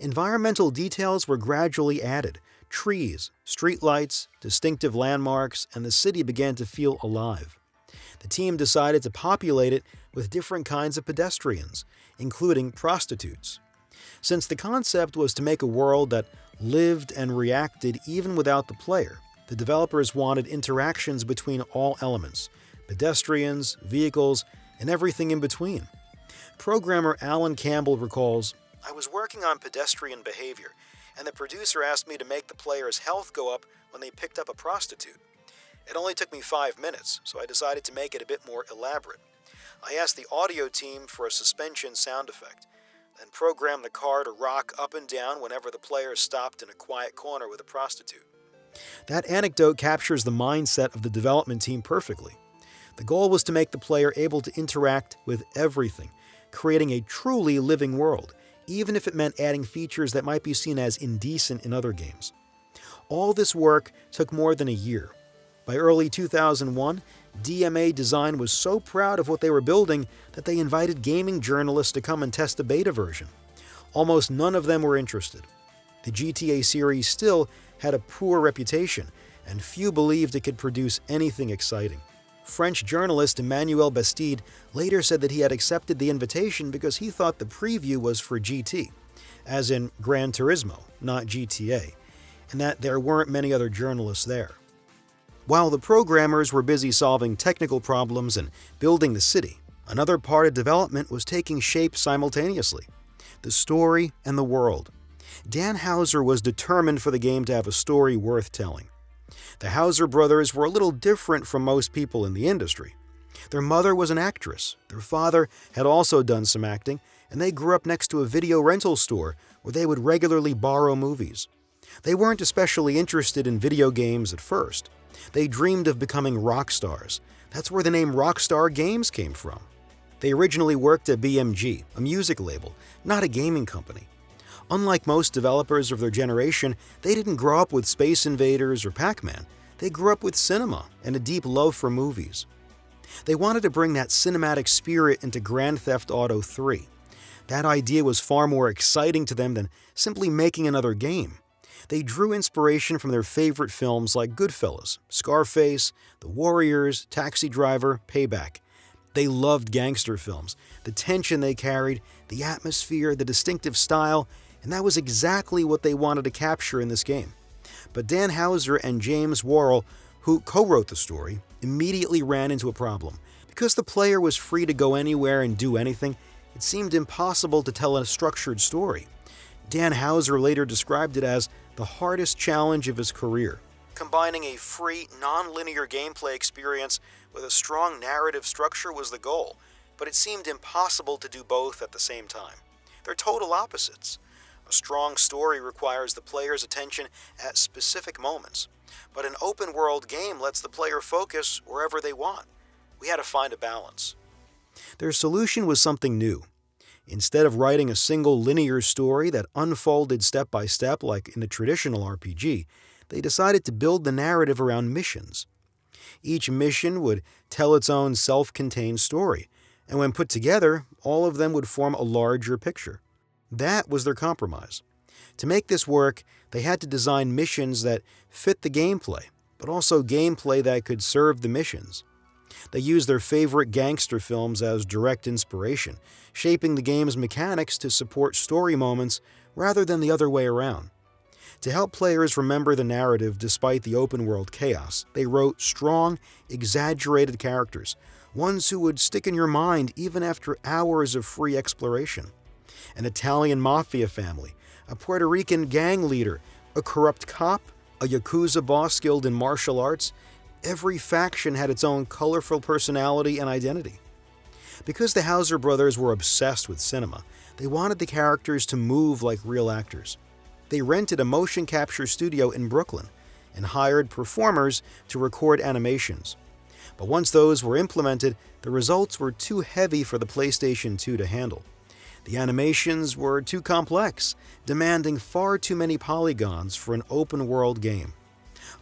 Environmental details were gradually added: trees, streetlights, distinctive landmarks, and the city began to feel alive. The team decided to populate it with different kinds of pedestrians, including prostitutes. Since the concept was to make a world that lived and reacted even without the player, the developers wanted interactions between all elements: pedestrians, vehicles, and everything in between. Programmer Alan Campbell recalls, "I was working on pedestrian behavior, and the producer asked me to make the player's health go up when they picked up a prostitute. It only took me 5 minutes, so I decided to make it a bit more elaborate. I asked the audio team for a suspension sound effect, then programmed the car to rock up and down whenever the player stopped in a quiet corner with a prostitute." That anecdote captures the mindset of the development team perfectly. The goal was to make the player able to interact with everything, creating a truly living world, even if it meant adding features that might be seen as indecent in other games. All this work took more than a year. By early 2001, DMA Design was so proud of what they were building that they invited gaming journalists to come and test a beta version. Almost none of them were interested. The GTA series still had a poor reputation, and few believed it could produce anything exciting. French journalist Emmanuel Bastide later said that he had accepted the invitation because he thought the preview was for GT, as in Gran Turismo, not GTA, and that there weren't many other journalists there. While the programmers were busy solving technical problems and building the city, another part of development was taking shape simultaneously: the story and the world. Dan Houser was determined for the game to have a story worth telling. The Houser brothers were a little different from most people in the industry. Their mother was an actress, their father had also done some acting, and they grew up next to a video rental store where they would regularly borrow movies. They weren't especially interested in video games at first. They dreamed of becoming rock stars. That's where the name Rockstar Games came from. They originally worked at BMG, a music label, not a gaming company. Unlike most developers of their generation, they didn't grow up with Space Invaders or Pac-Man. They grew up with cinema and a deep love for movies. They wanted to bring that cinematic spirit into Grand Theft Auto 3. That idea was far more exciting to them than simply making another game. They drew inspiration from their favorite films like Goodfellas, Scarface, The Warriors, Taxi Driver, Payback. They loved gangster films, the tension they carried, the atmosphere, the distinctive style, and that was exactly what they wanted to capture in this game. But Dan Houser and James Worrell, who co-wrote the story, immediately ran into a problem. Because the player was free to go anywhere and do anything, it seemed impossible to tell a structured story. Dan Houser later described it as the hardest challenge of his career. Combining a free, non-linear gameplay experience with a strong narrative structure was the goal, but it seemed impossible to do both at the same time. They're total opposites. A strong story requires the player's attention at specific moments, but an open-world game lets the player focus wherever they want. We had to find a balance. Their solution was something new. Instead of writing a single linear story that unfolded step by step like in the traditional RPG, they decided to build the narrative around missions. Each mission would tell its own self-contained story, and when put together, all of them would form a larger picture. That was their compromise. To make this work, they had to design missions that fit the gameplay, but also gameplay that could serve the missions. They used their favorite gangster films as direct inspiration, shaping the game's mechanics to support story moments rather than the other way around. To help players remember the narrative despite the open-world chaos, they wrote strong, exaggerated characters, ones who would stick in your mind even after hours of free exploration. An Italian mafia family, a Puerto Rican gang leader, a corrupt cop, a Yakuza boss skilled in martial arts. Every faction had its own colorful personality and identity. Because the Houser brothers were obsessed with cinema, they wanted the characters to move like real actors. They rented a motion capture studio in Brooklyn and hired performers to record animations. But once those were implemented, the results were too heavy for the PlayStation 2 to handle. The animations were too complex, demanding far too many polygons for an open-world game.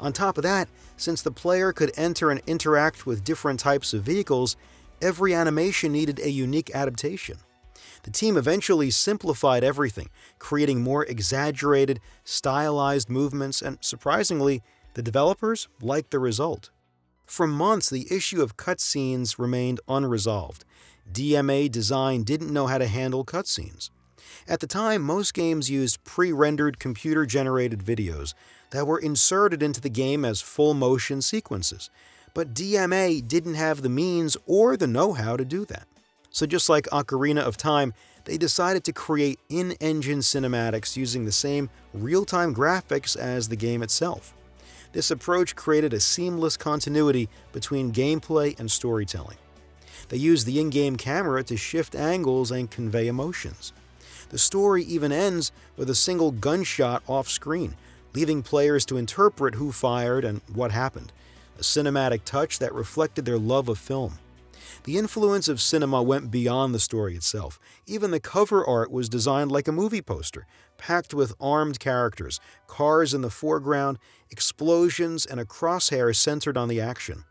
On top of that, since the player could enter and interact with different types of vehicles, every animation needed a unique adaptation. The team eventually simplified everything, creating more exaggerated, stylized movements, and surprisingly, the developers liked the result. For months, the issue of cutscenes remained unresolved. DMA design didn't know how to handle cutscenes. At the time, most games used pre-rendered computer-generated videos that were inserted into the game as full-motion sequences, but DMA didn't have the means or the know-how to do that. So just like Ocarina of Time, they decided to create in-engine cinematics using the same real-time graphics as the game itself. This approach created a seamless continuity between gameplay and storytelling. They used the in-game camera to shift angles and convey emotions. The story even ends with a single gunshot off-screen, leaving players to interpret who fired and what happened, a cinematic touch that reflected their love of film. The influence of cinema went beyond the story itself. Even the cover art was designed like a movie poster, packed with armed characters, cars in the foreground, explosions, and a crosshair centered on the action.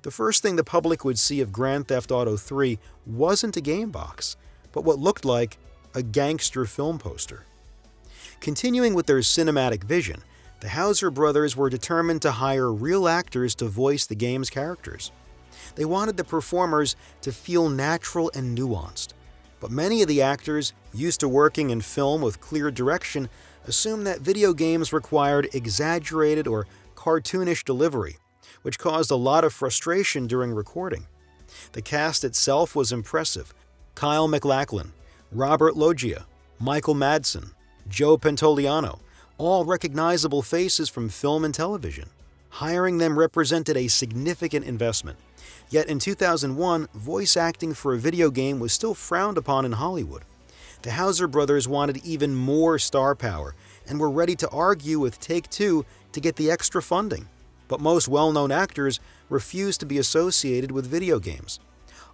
The first thing the public would see of Grand Theft Auto 3 wasn't a game box, but what looked like a gangster film poster. Continuing with their cinematic vision, the Houser brothers were determined to hire real actors to voice the game's characters. They wanted the performers to feel natural and nuanced, but many of the actors, used to working in film with clear direction, assumed that video games required exaggerated or cartoonish delivery, which caused a lot of frustration during recording. The cast itself was impressive. Kyle MacLachlan, Robert Loggia, Michael Madsen, Joe Pantoliano, all recognizable faces from film and television. Hiring them represented a significant investment. Yet in 2001, voice acting for a video game was still frowned upon in Hollywood. The Houser brothers wanted even more star power and were ready to argue with Take-Two to get the extra funding. But most well-known actors refused to be associated with video games.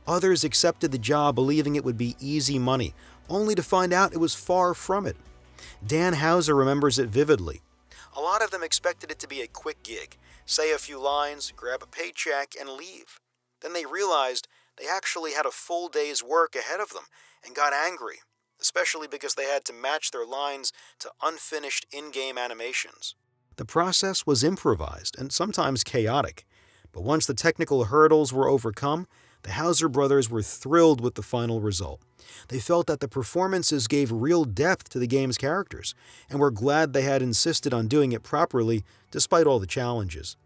Others accepted the job believing it would be easy money, only to find out it was far from it. Dan Houser remembers it vividly. A lot of them expected it to be a quick gig, say a few lines, grab a paycheck, and leave. Then they realized they actually had a full day's work ahead of them and got angry, especially because they had to match their lines to unfinished in-game animations. The process was improvised and sometimes chaotic, but once the technical hurdles were overcome, the Houser brothers were thrilled with the final result. They felt that the performances gave real depth to the game's characters, and were glad they had insisted on doing it properly despite all the challenges.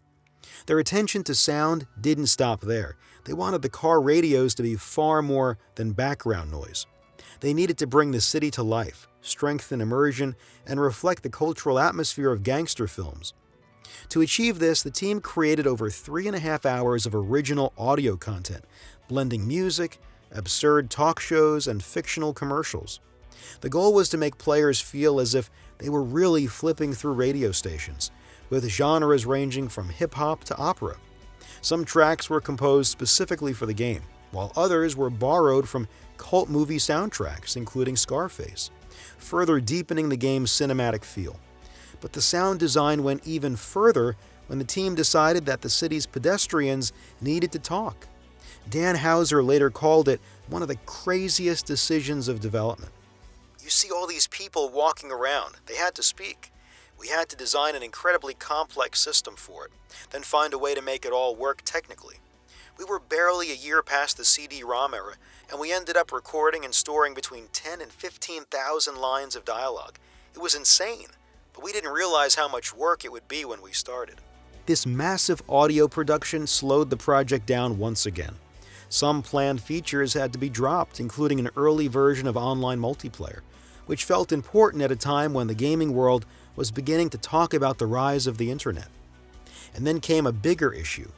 Their attention to sound didn't stop there. They wanted the car radios to be far more than background noise. They needed to bring the city to life, strengthen immersion, and reflect the cultural atmosphere of gangster films. To achieve this, the team created over 3.5 hours of original audio content, blending music, absurd talk shows, and fictional commercials. The goal was to make players feel as if they were really flipping through radio stations, with genres ranging from hip-hop to opera. Some tracks were composed specifically for the game, while others were borrowed from cult movie soundtracks, including Scarface, further deepening the game's cinematic feel. But the sound design went even further when the team decided that the city's pedestrians needed to talk. Dan Houser later called it one of the craziest decisions of development. You see all these people walking around. They had to speak. We had to design an incredibly complex system for it, then find a way to make it all work technically. We were barely a year past the CD-ROM era, and we ended up recording and storing between 10 and 15,000 lines of dialogue. It was insane, but we didn't realize how much work it would be when we started. This massive audio production slowed the project down once again. Some planned features had to be dropped, including an early version of online multiplayer, which felt important at a time when the gaming world was beginning to talk about the rise of the internet. And then came a bigger issue.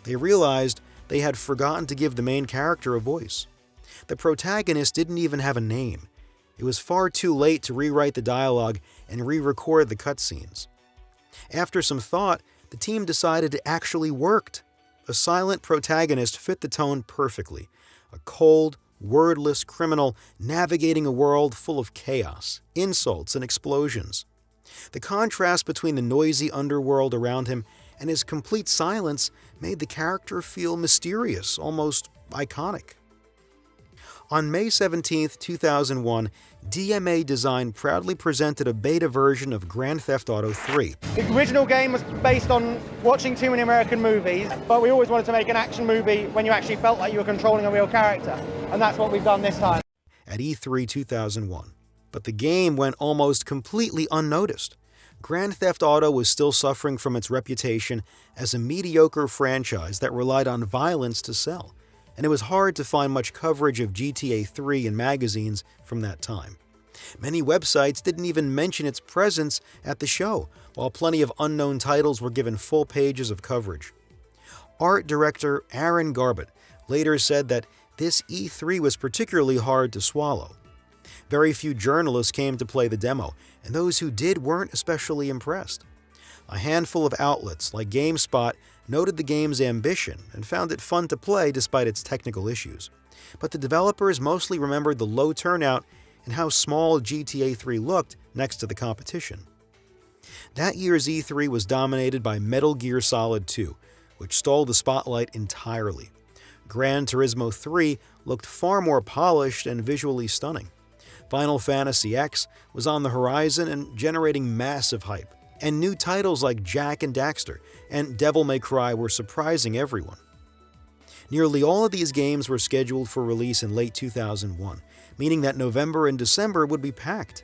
They realized they had forgotten to give the main character a voice. The protagonist didn't even have a name. It was far too late to rewrite the dialogue and re-record the cutscenes. After some thought, the team decided it actually worked. A silent protagonist fit the tone perfectly. A cold, wordless criminal navigating a world full of chaos, insults, and explosions. The contrast between the noisy underworld around him and his complete silence made the character feel mysterious, almost iconic. On May 17, 2001, DMA Design proudly presented a beta version of Grand Theft Auto 3. The original game was based on watching too many American movies, but we always wanted to make an action movie when you actually felt like you were controlling a real character, and that's what we've done this time. At E3 2001. But the game went almost completely unnoticed. Grand Theft Auto was still suffering from its reputation as a mediocre franchise that relied on violence to sell, and it was hard to find much coverage of GTA 3 in magazines from that time. Many websites didn't even mention its presence at the show, while plenty of unknown titles were given full pages of coverage. Art director Aaron Garbett later said that this E3 was particularly hard to swallow. Very few journalists came to play the demo, and those who did weren't especially impressed. A handful of outlets, like GameSpot, noted the game's ambition and found it fun to play despite its technical issues. But the developers mostly remembered the low turnout and how small GTA 3 looked next to the competition. That year's E3 was dominated by Metal Gear Solid 2, which stole the spotlight entirely. Gran Turismo 3 looked far more polished and visually stunning. Final Fantasy X was on the horizon and generating massive hype. And new titles like Jak and Daxter and Devil May Cry were surprising everyone. Nearly all of these games were scheduled for release in late 2001, meaning that November and December would be packed.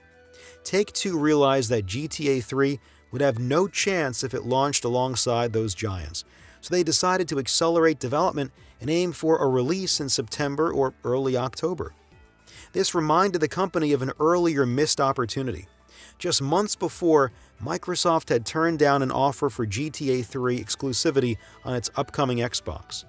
Take-Two realized that GTA 3 would have no chance if it launched alongside those giants, so they decided to accelerate development and aim for a release in September or early October. This reminded the company of an earlier missed opportunity. Just months before, Microsoft had turned down an offer for GTA 3 exclusivity on its upcoming Xbox.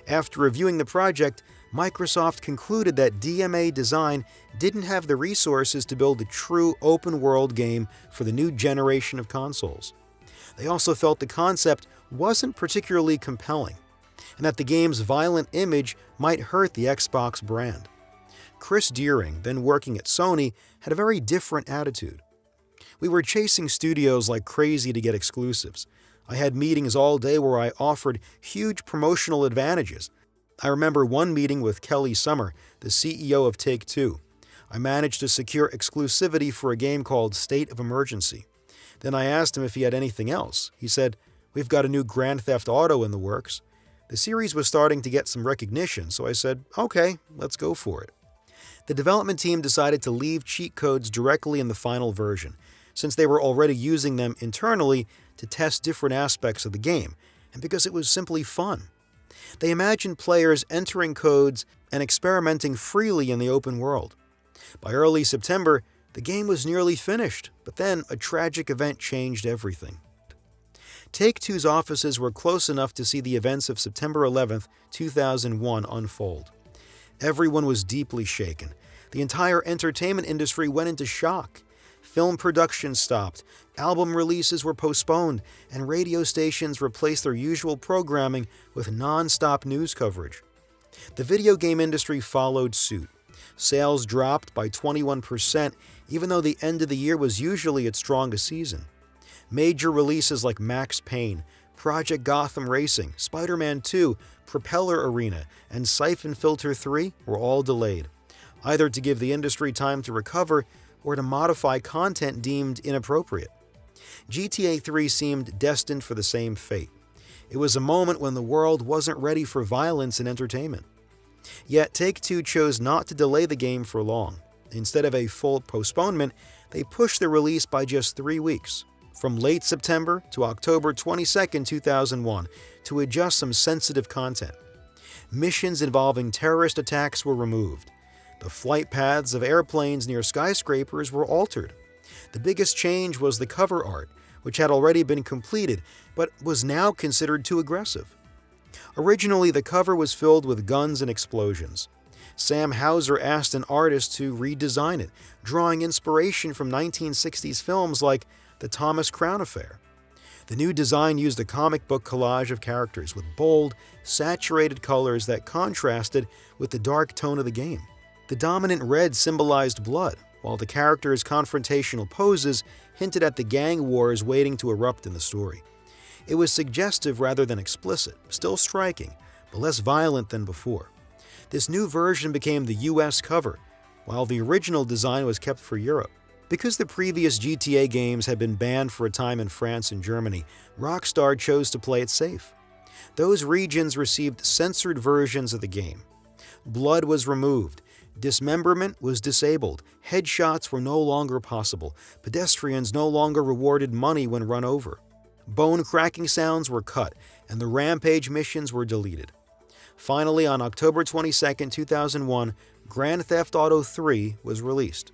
After reviewing the project, Microsoft concluded that DMA Design didn't have the resources to build a true open-world game for the new generation of consoles. They also felt the concept wasn't particularly compelling, and that the game's violent image might hurt the Xbox brand. Chris Deering, then working at Sony, had a very different attitude. We were chasing studios like crazy to get exclusives. I had meetings all day where I offered huge promotional advantages. I remember one meeting with Kelly Summer, the CEO of Take-Two. I managed to secure exclusivity for a game called State of Emergency. Then I asked him if he had anything else. He said, "We've got a new Grand Theft Auto in the works." The series was starting to get some recognition, so I said, "Okay, let's go for it." The development team decided to leave cheat codes directly in the final version, since they were already using them internally to test different aspects of the game, and because it was simply fun. They imagined players entering codes and experimenting freely in the open world. By early September, the game was nearly finished, but then a tragic event changed everything. Take-Two's offices were close enough to see the events of September 11, 2001 unfold. Everyone was deeply shaken. The entire entertainment industry went into shock. Film production stopped, album releases were postponed, and radio stations replaced their usual programming with non-stop news coverage. The video game industry followed suit. Sales dropped by 21%, even though the end of the year was usually its strongest season. Major releases like Max Payne, Project Gotham Racing, Spider-Man 2, Propeller Arena, and Siphon Filter 3 were all delayed, either to give the industry time to recover or to modify content deemed inappropriate. GTA 3 seemed destined for the same fate. It was a moment when the world wasn't ready for violence and entertainment. Yet Take-Two chose not to delay the game for long. Instead of a full postponement, they pushed the release by just 3 weeks, from late September to October 22, 2001, to adjust some sensitive content. Missions involving terrorist attacks were removed. The flight paths of airplanes near skyscrapers were altered. The biggest change was the cover art, which had already been completed, but was now considered too aggressive. Originally, the cover was filled with guns and explosions. Sam Houser asked an artist to redesign it, drawing inspiration from 1960s films like The Thomas Crown Affair. The new design used a comic book collage of characters with bold, saturated colors that contrasted with the dark tone of the game. The dominant red symbolized blood, while the characters' confrontational poses hinted at the gang wars waiting to erupt in the story. It was suggestive rather than explicit, still striking, but less violent than before. This new version became the US cover, while the original design was kept for Europe. Because the previous GTA games had been banned for a time in France and Germany, Rockstar chose to play it safe. Those regions received censored versions of the game. Blood was removed, dismemberment was disabled, headshots were no longer possible, pedestrians no longer rewarded money when run over. Bone-cracking sounds were cut, and the rampage missions were deleted. Finally, on October 22, 2001, Grand Theft Auto 3 was released.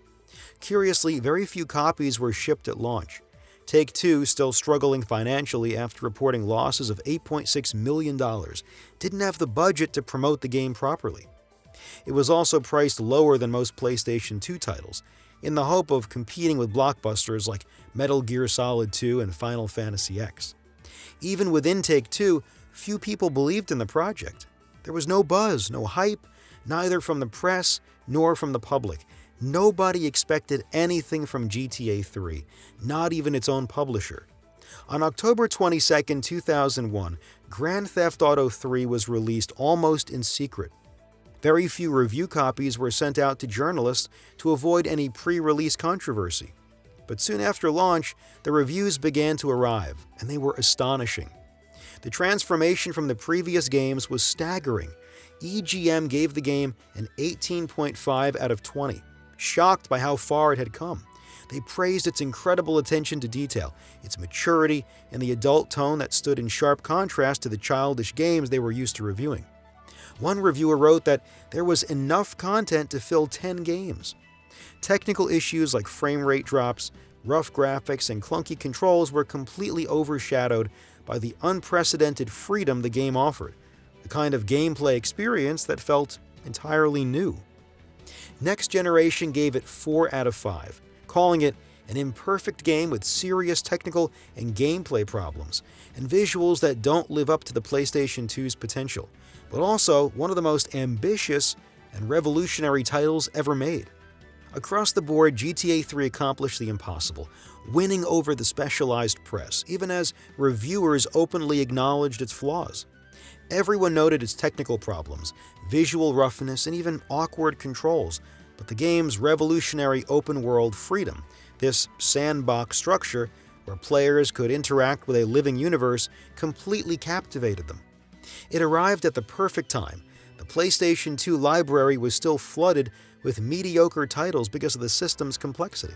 Curiously, very few copies were shipped at launch. Take-Two, still struggling financially after reporting losses of $8.6 million, didn't have the budget to promote the game properly. It was also priced lower than most PlayStation 2 titles, in the hope of competing with blockbusters like Metal Gear Solid 2 and Final Fantasy X. Even within Take-Two, few people believed in the project. There was no buzz, no hype, neither from the press nor from the public. Nobody expected anything from GTA 3, not even its own publisher. On October 22, 2001, Grand Theft Auto 3 was released almost in secret. Very few review copies were sent out to journalists to avoid any pre-release controversy. But soon after launch, the reviews began to arrive, and they were astonishing. The transformation from the previous games was staggering. EGM gave the game an 18.5 out of 20, shocked by how far it had come. They praised its incredible attention to detail, its maturity, and the adult tone that stood in sharp contrast to the childish games they were used to reviewing. One reviewer wrote that there was enough content to fill 10 games. Technical issues like frame rate drops, rough graphics, and clunky controls were completely overshadowed by the unprecedented freedom the game offered, the kind of gameplay experience that felt entirely new. Next Generation gave it 4 out of 5, calling it an imperfect game with serious technical and gameplay problems, and visuals that don't live up to the PlayStation 2's potential, but also one of the most ambitious and revolutionary titles ever made. Across the board, GTA 3 accomplished the impossible, winning over the specialized press, even as reviewers openly acknowledged its flaws. Everyone noted its technical problems, visual roughness, and even awkward controls, but the game's revolutionary open-world freedom, this sandbox structure where players could interact with a living universe, completely captivated them. It arrived at the perfect time. The PlayStation 2 library was still flooded with mediocre titles because of the system's complexity.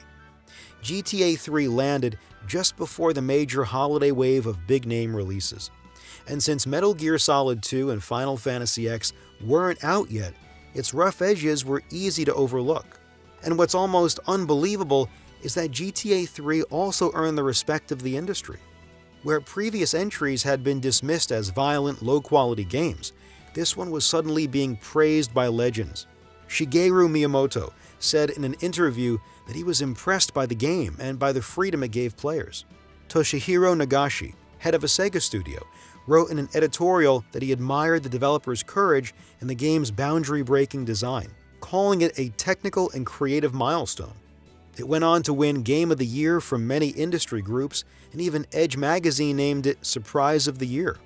GTA 3 landed just before the major holiday wave of big-name releases. And since Metal Gear Solid 2 and Final Fantasy X weren't out yet, its rough edges were easy to overlook. And what's almost unbelievable is that GTA 3 also earned the respect of the industry. Where previous entries had been dismissed as violent, low-quality games, this one was suddenly being praised by legends. Shigeru Miyamoto said in an interview that he was impressed by the game and by the freedom it gave players. Toshihiro Nagashi, head of a Sega studio, wrote in an editorial that he admired the developer's courage in the game's boundary-breaking design, calling it a technical and creative milestone. It went on to win Game of the Year from many industry groups, and even Edge magazine named it Surprise of the Year.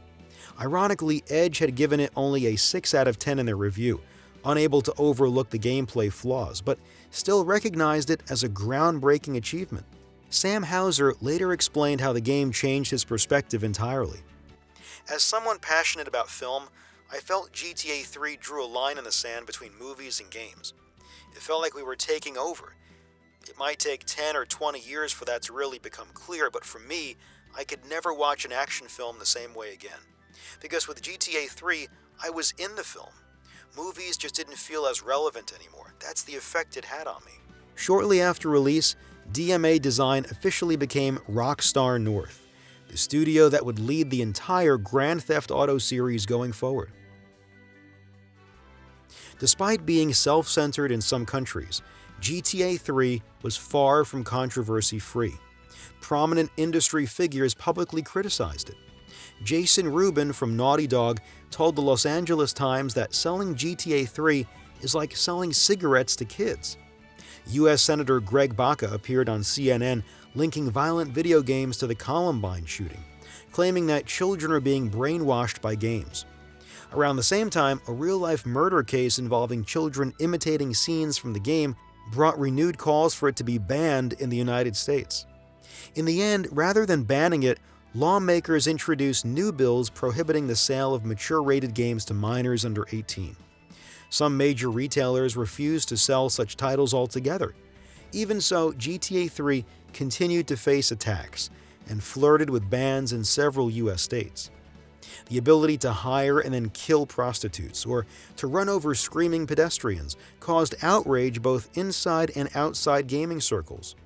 Ironically, Edge had given it only a 6 out of 10 in their review, unable to overlook the gameplay flaws, but still recognized it as a groundbreaking achievement. Sam Houser later explained how the game changed his perspective entirely. As someone passionate about film, I felt GTA 3 drew a line in the sand between movies and games. It felt like we were taking over. It might take 10 or 20 years for that to really become clear, but for me, I could never watch an action film the same way again. Because with GTA 3, I was in the film. Movies just didn't feel as relevant anymore. That's the effect it had on me. Shortly after release, DMA Design officially became Rockstar North, the studio that would lead the entire Grand Theft Auto series going forward. Despite being self-centered in some countries, GTA 3 was far from controversy-free. Prominent industry figures publicly criticized it. Jason Rubin from Naughty Dog told the Los Angeles Times that selling GTA 3 is like selling cigarettes to kids. U.S. Senator Greg Baca appeared on CNN linking violent video games to the Columbine shooting, claiming that children are being brainwashed by games. Around the same time, a real-life murder case involving children imitating scenes from the game brought renewed calls for it to be banned in the United States. In the end, rather than banning it, lawmakers introduced new bills prohibiting the sale of mature-rated games to minors under 18. Some major retailers refused to sell such titles altogether. Even so, GTA 3 continued to face attacks and flirted with bans in several U.S. states. The ability to hire and then kill prostitutes or to run over screaming pedestrians caused outrage both inside and outside gaming circles.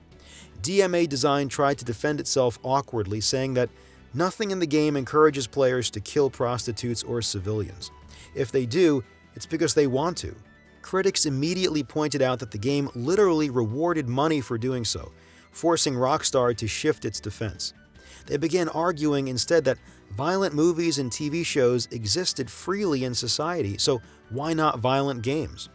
DMA Design tried to defend itself awkwardly, saying that nothing in the game encourages players to kill prostitutes or civilians. If they do, it's because they want to. Critics immediately pointed out that the game literally rewarded money for doing so, forcing Rockstar to shift its defense. They began arguing instead that violent movies and TV shows existed freely in society, so why not violent games?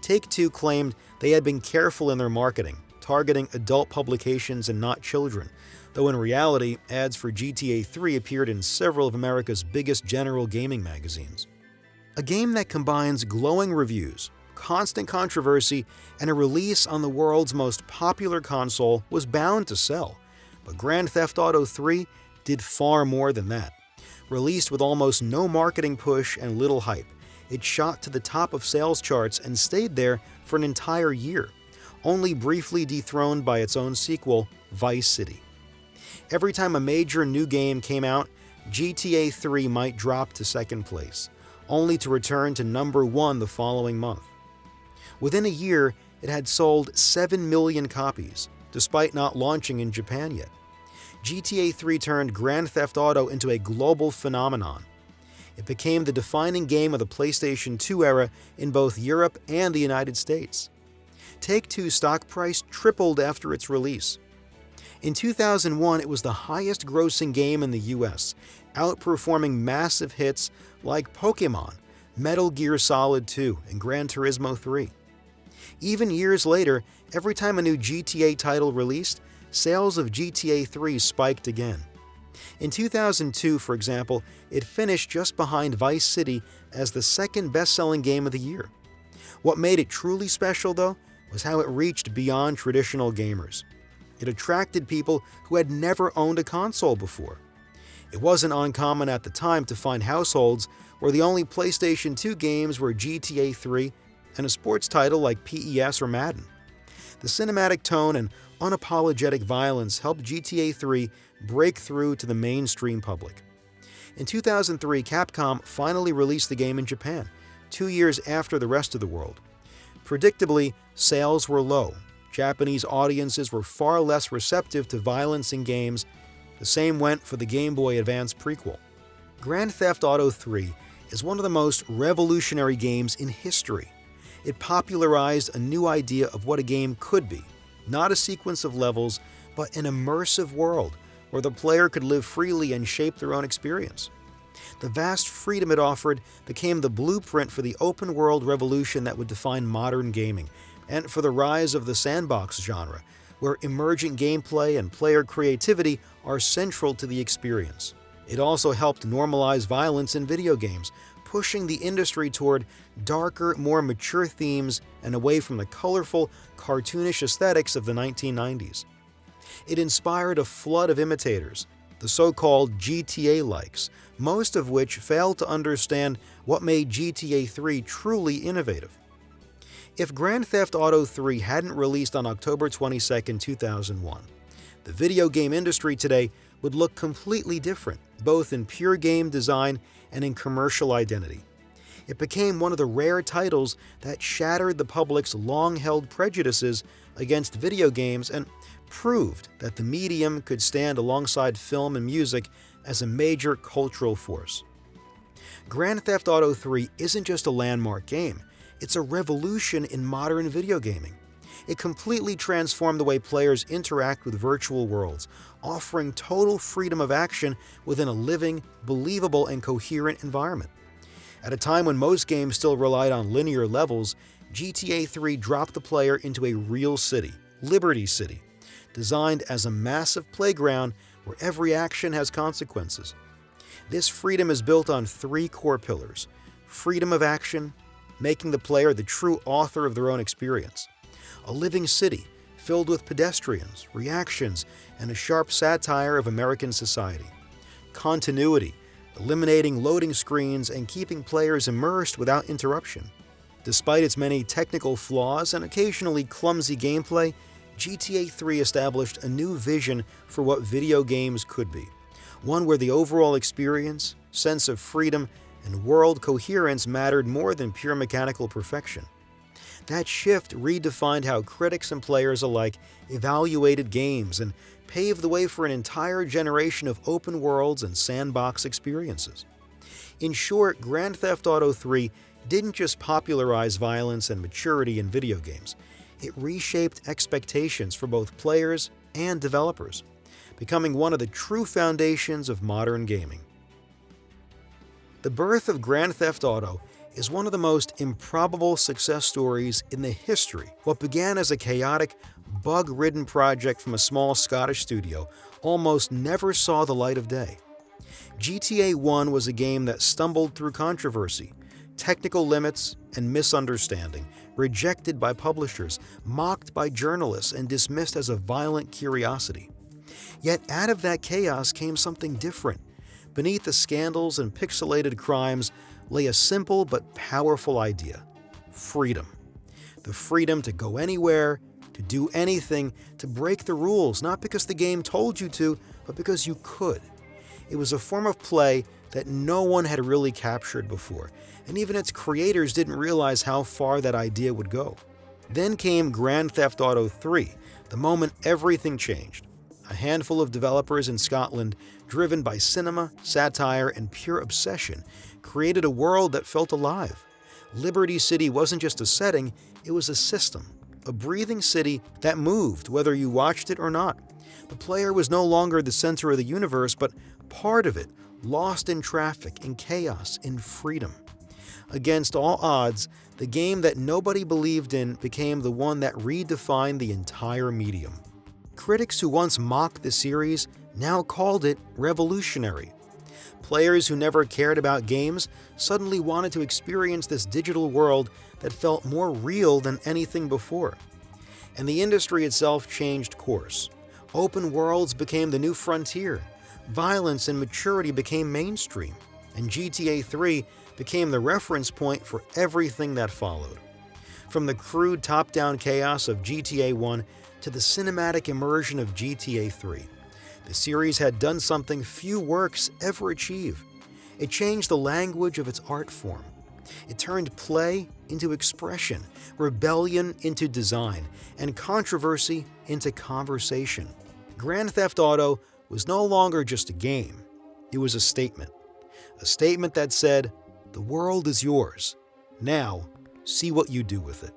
Take-Two claimed they had been careful in their marketing, targeting adult publications and not children, though in reality, ads for GTA 3 appeared in several of America's biggest general gaming magazines. A game that combines glowing reviews, constant controversy, and a release on the world's most popular console was bound to sell. But Grand Theft Auto 3 did far more than that. Released with almost no marketing push and little hype, it shot to the top of sales charts and stayed there for an entire year, only briefly dethroned by its own sequel, Vice City. Every time a major new game came out, GTA 3 might drop to second place, only to return to number 1 the following month. Within a year, it had sold 7 million copies, despite not launching in Japan yet. GTA 3 turned Grand Theft Auto into a global phenomenon. It became the defining game of the PlayStation 2 era in both Europe and the United States. Take-Two's stock price tripled after its release. In 2001, it was the highest-grossing game in the US, outperforming massive hits like Pokémon, Metal Gear Solid 2, and Gran Turismo 3. Even years later, every time a new GTA title released, sales of GTA 3 spiked again. In 2002, for example, it finished just behind Vice City as the second best-selling game of the year. What made it truly special, though, was how it reached beyond traditional gamers. It attracted people who had never owned a console before. It wasn't uncommon at the time to find households where the only PlayStation 2 games were GTA 3 and a sports title like PES or Madden. The cinematic tone and unapologetic violence helped GTA 3 break through to the mainstream public. In 2003, Capcom finally released the game in Japan, 2 years after the rest of the world. Predictably, sales were low. Japanese audiences were far less receptive to violence in games. The same went for the Game Boy Advance prequel. Grand Theft Auto 3 is one of the most revolutionary games in history. It popularized a new idea of what a game could be, not a sequence of levels, but an immersive world where the player could live freely and shape their own experience. The vast freedom it offered became the blueprint for the open-world revolution that would define modern gaming, and for the rise of the sandbox genre, where emergent gameplay and player creativity are central to the experience. It also helped normalize violence in video games, pushing the industry toward darker, more mature themes and away from the colorful, cartoonish aesthetics of the 1990s. It inspired a flood of imitators, the so-called GTA-likes, most of which failed to understand what made GTA 3 truly innovative. If Grand Theft Auto 3 hadn't released on October 22, 2001, the video game industry today would look completely different, both in pure game design and in commercial identity. It became one of the rare titles that shattered the public's long-held prejudices against video games and proved that the medium could stand alongside film and music as a major cultural force. Grand Theft Auto 3 isn't just a landmark game, it's a revolution in modern video gaming. It completely transformed the way players interact with virtual worlds, offering total freedom of action within a living, believable, and coherent environment. At a time when most games still relied on linear levels, GTA 3 dropped the player into a real city, Liberty City, designed as a massive playground where every action has consequences. This freedom is built on three core pillars: freedom of action, making the player the true author of their own experience; a living city filled with pedestrians, reactions, and a sharp satire of American society; continuity, eliminating loading screens and keeping players immersed without interruption. Despite its many technical flaws and occasionally clumsy gameplay, GTA 3 established a new vision for what video games could be, one where the overall experience, sense of freedom, and world coherence mattered more than pure mechanical perfection. That shift redefined how critics and players alike evaluated games and paved the way for an entire generation of open worlds and sandbox experiences. In short, Grand Theft Auto 3 didn't just popularize violence and maturity in video games, it reshaped expectations for both players and developers, becoming one of the true foundations of modern gaming. The birth of Grand Theft Auto is one of the most improbable success stories in the history. What began as a chaotic, bug-ridden project from a small Scottish studio almost never saw the light of day. GTA 1 was a game that stumbled through controversy, technical limits, and misunderstanding, rejected by publishers, mocked by journalists, and dismissed as a violent curiosity. Yet out of that chaos came something different. Beneath the scandals and pixelated crimes lay a simple but powerful idea: freedom. The freedom to go anywhere, to do anything, to break the rules, not because the game told you to, but because you could. It was a form of play that no one had really captured before, and even its creators didn't realize how far that idea would go. Then came Grand Theft Auto 3, the moment everything changed. A handful of developers in Scotland, driven by cinema, satire, and pure obsession, created a world that felt alive. Liberty City wasn't just a setting, it was a system, a breathing city that moved whether you watched it or not. The player was no longer the center of the universe, but part of it, lost in traffic, in chaos, in freedom. Against all odds, the game that nobody believed in became the one that redefined the entire medium. Critics who once mocked the series now called it revolutionary. Players who never cared about games suddenly wanted to experience this digital world that felt more real than anything before. And the industry itself changed course. Open worlds became the new frontier. Violence and maturity became mainstream, and GTA 3 became the reference point for everything that followed. From the crude top-down chaos of GTA 1 to the cinematic immersion of GTA 3, the series had done something few works ever achieve. It changed the language of its art form. It turned play into expression, rebellion into design, and controversy into conversation. Grand Theft Auto was no longer just a game, it was a statement. A statement that said, "The world is yours. Now, see what you do with it."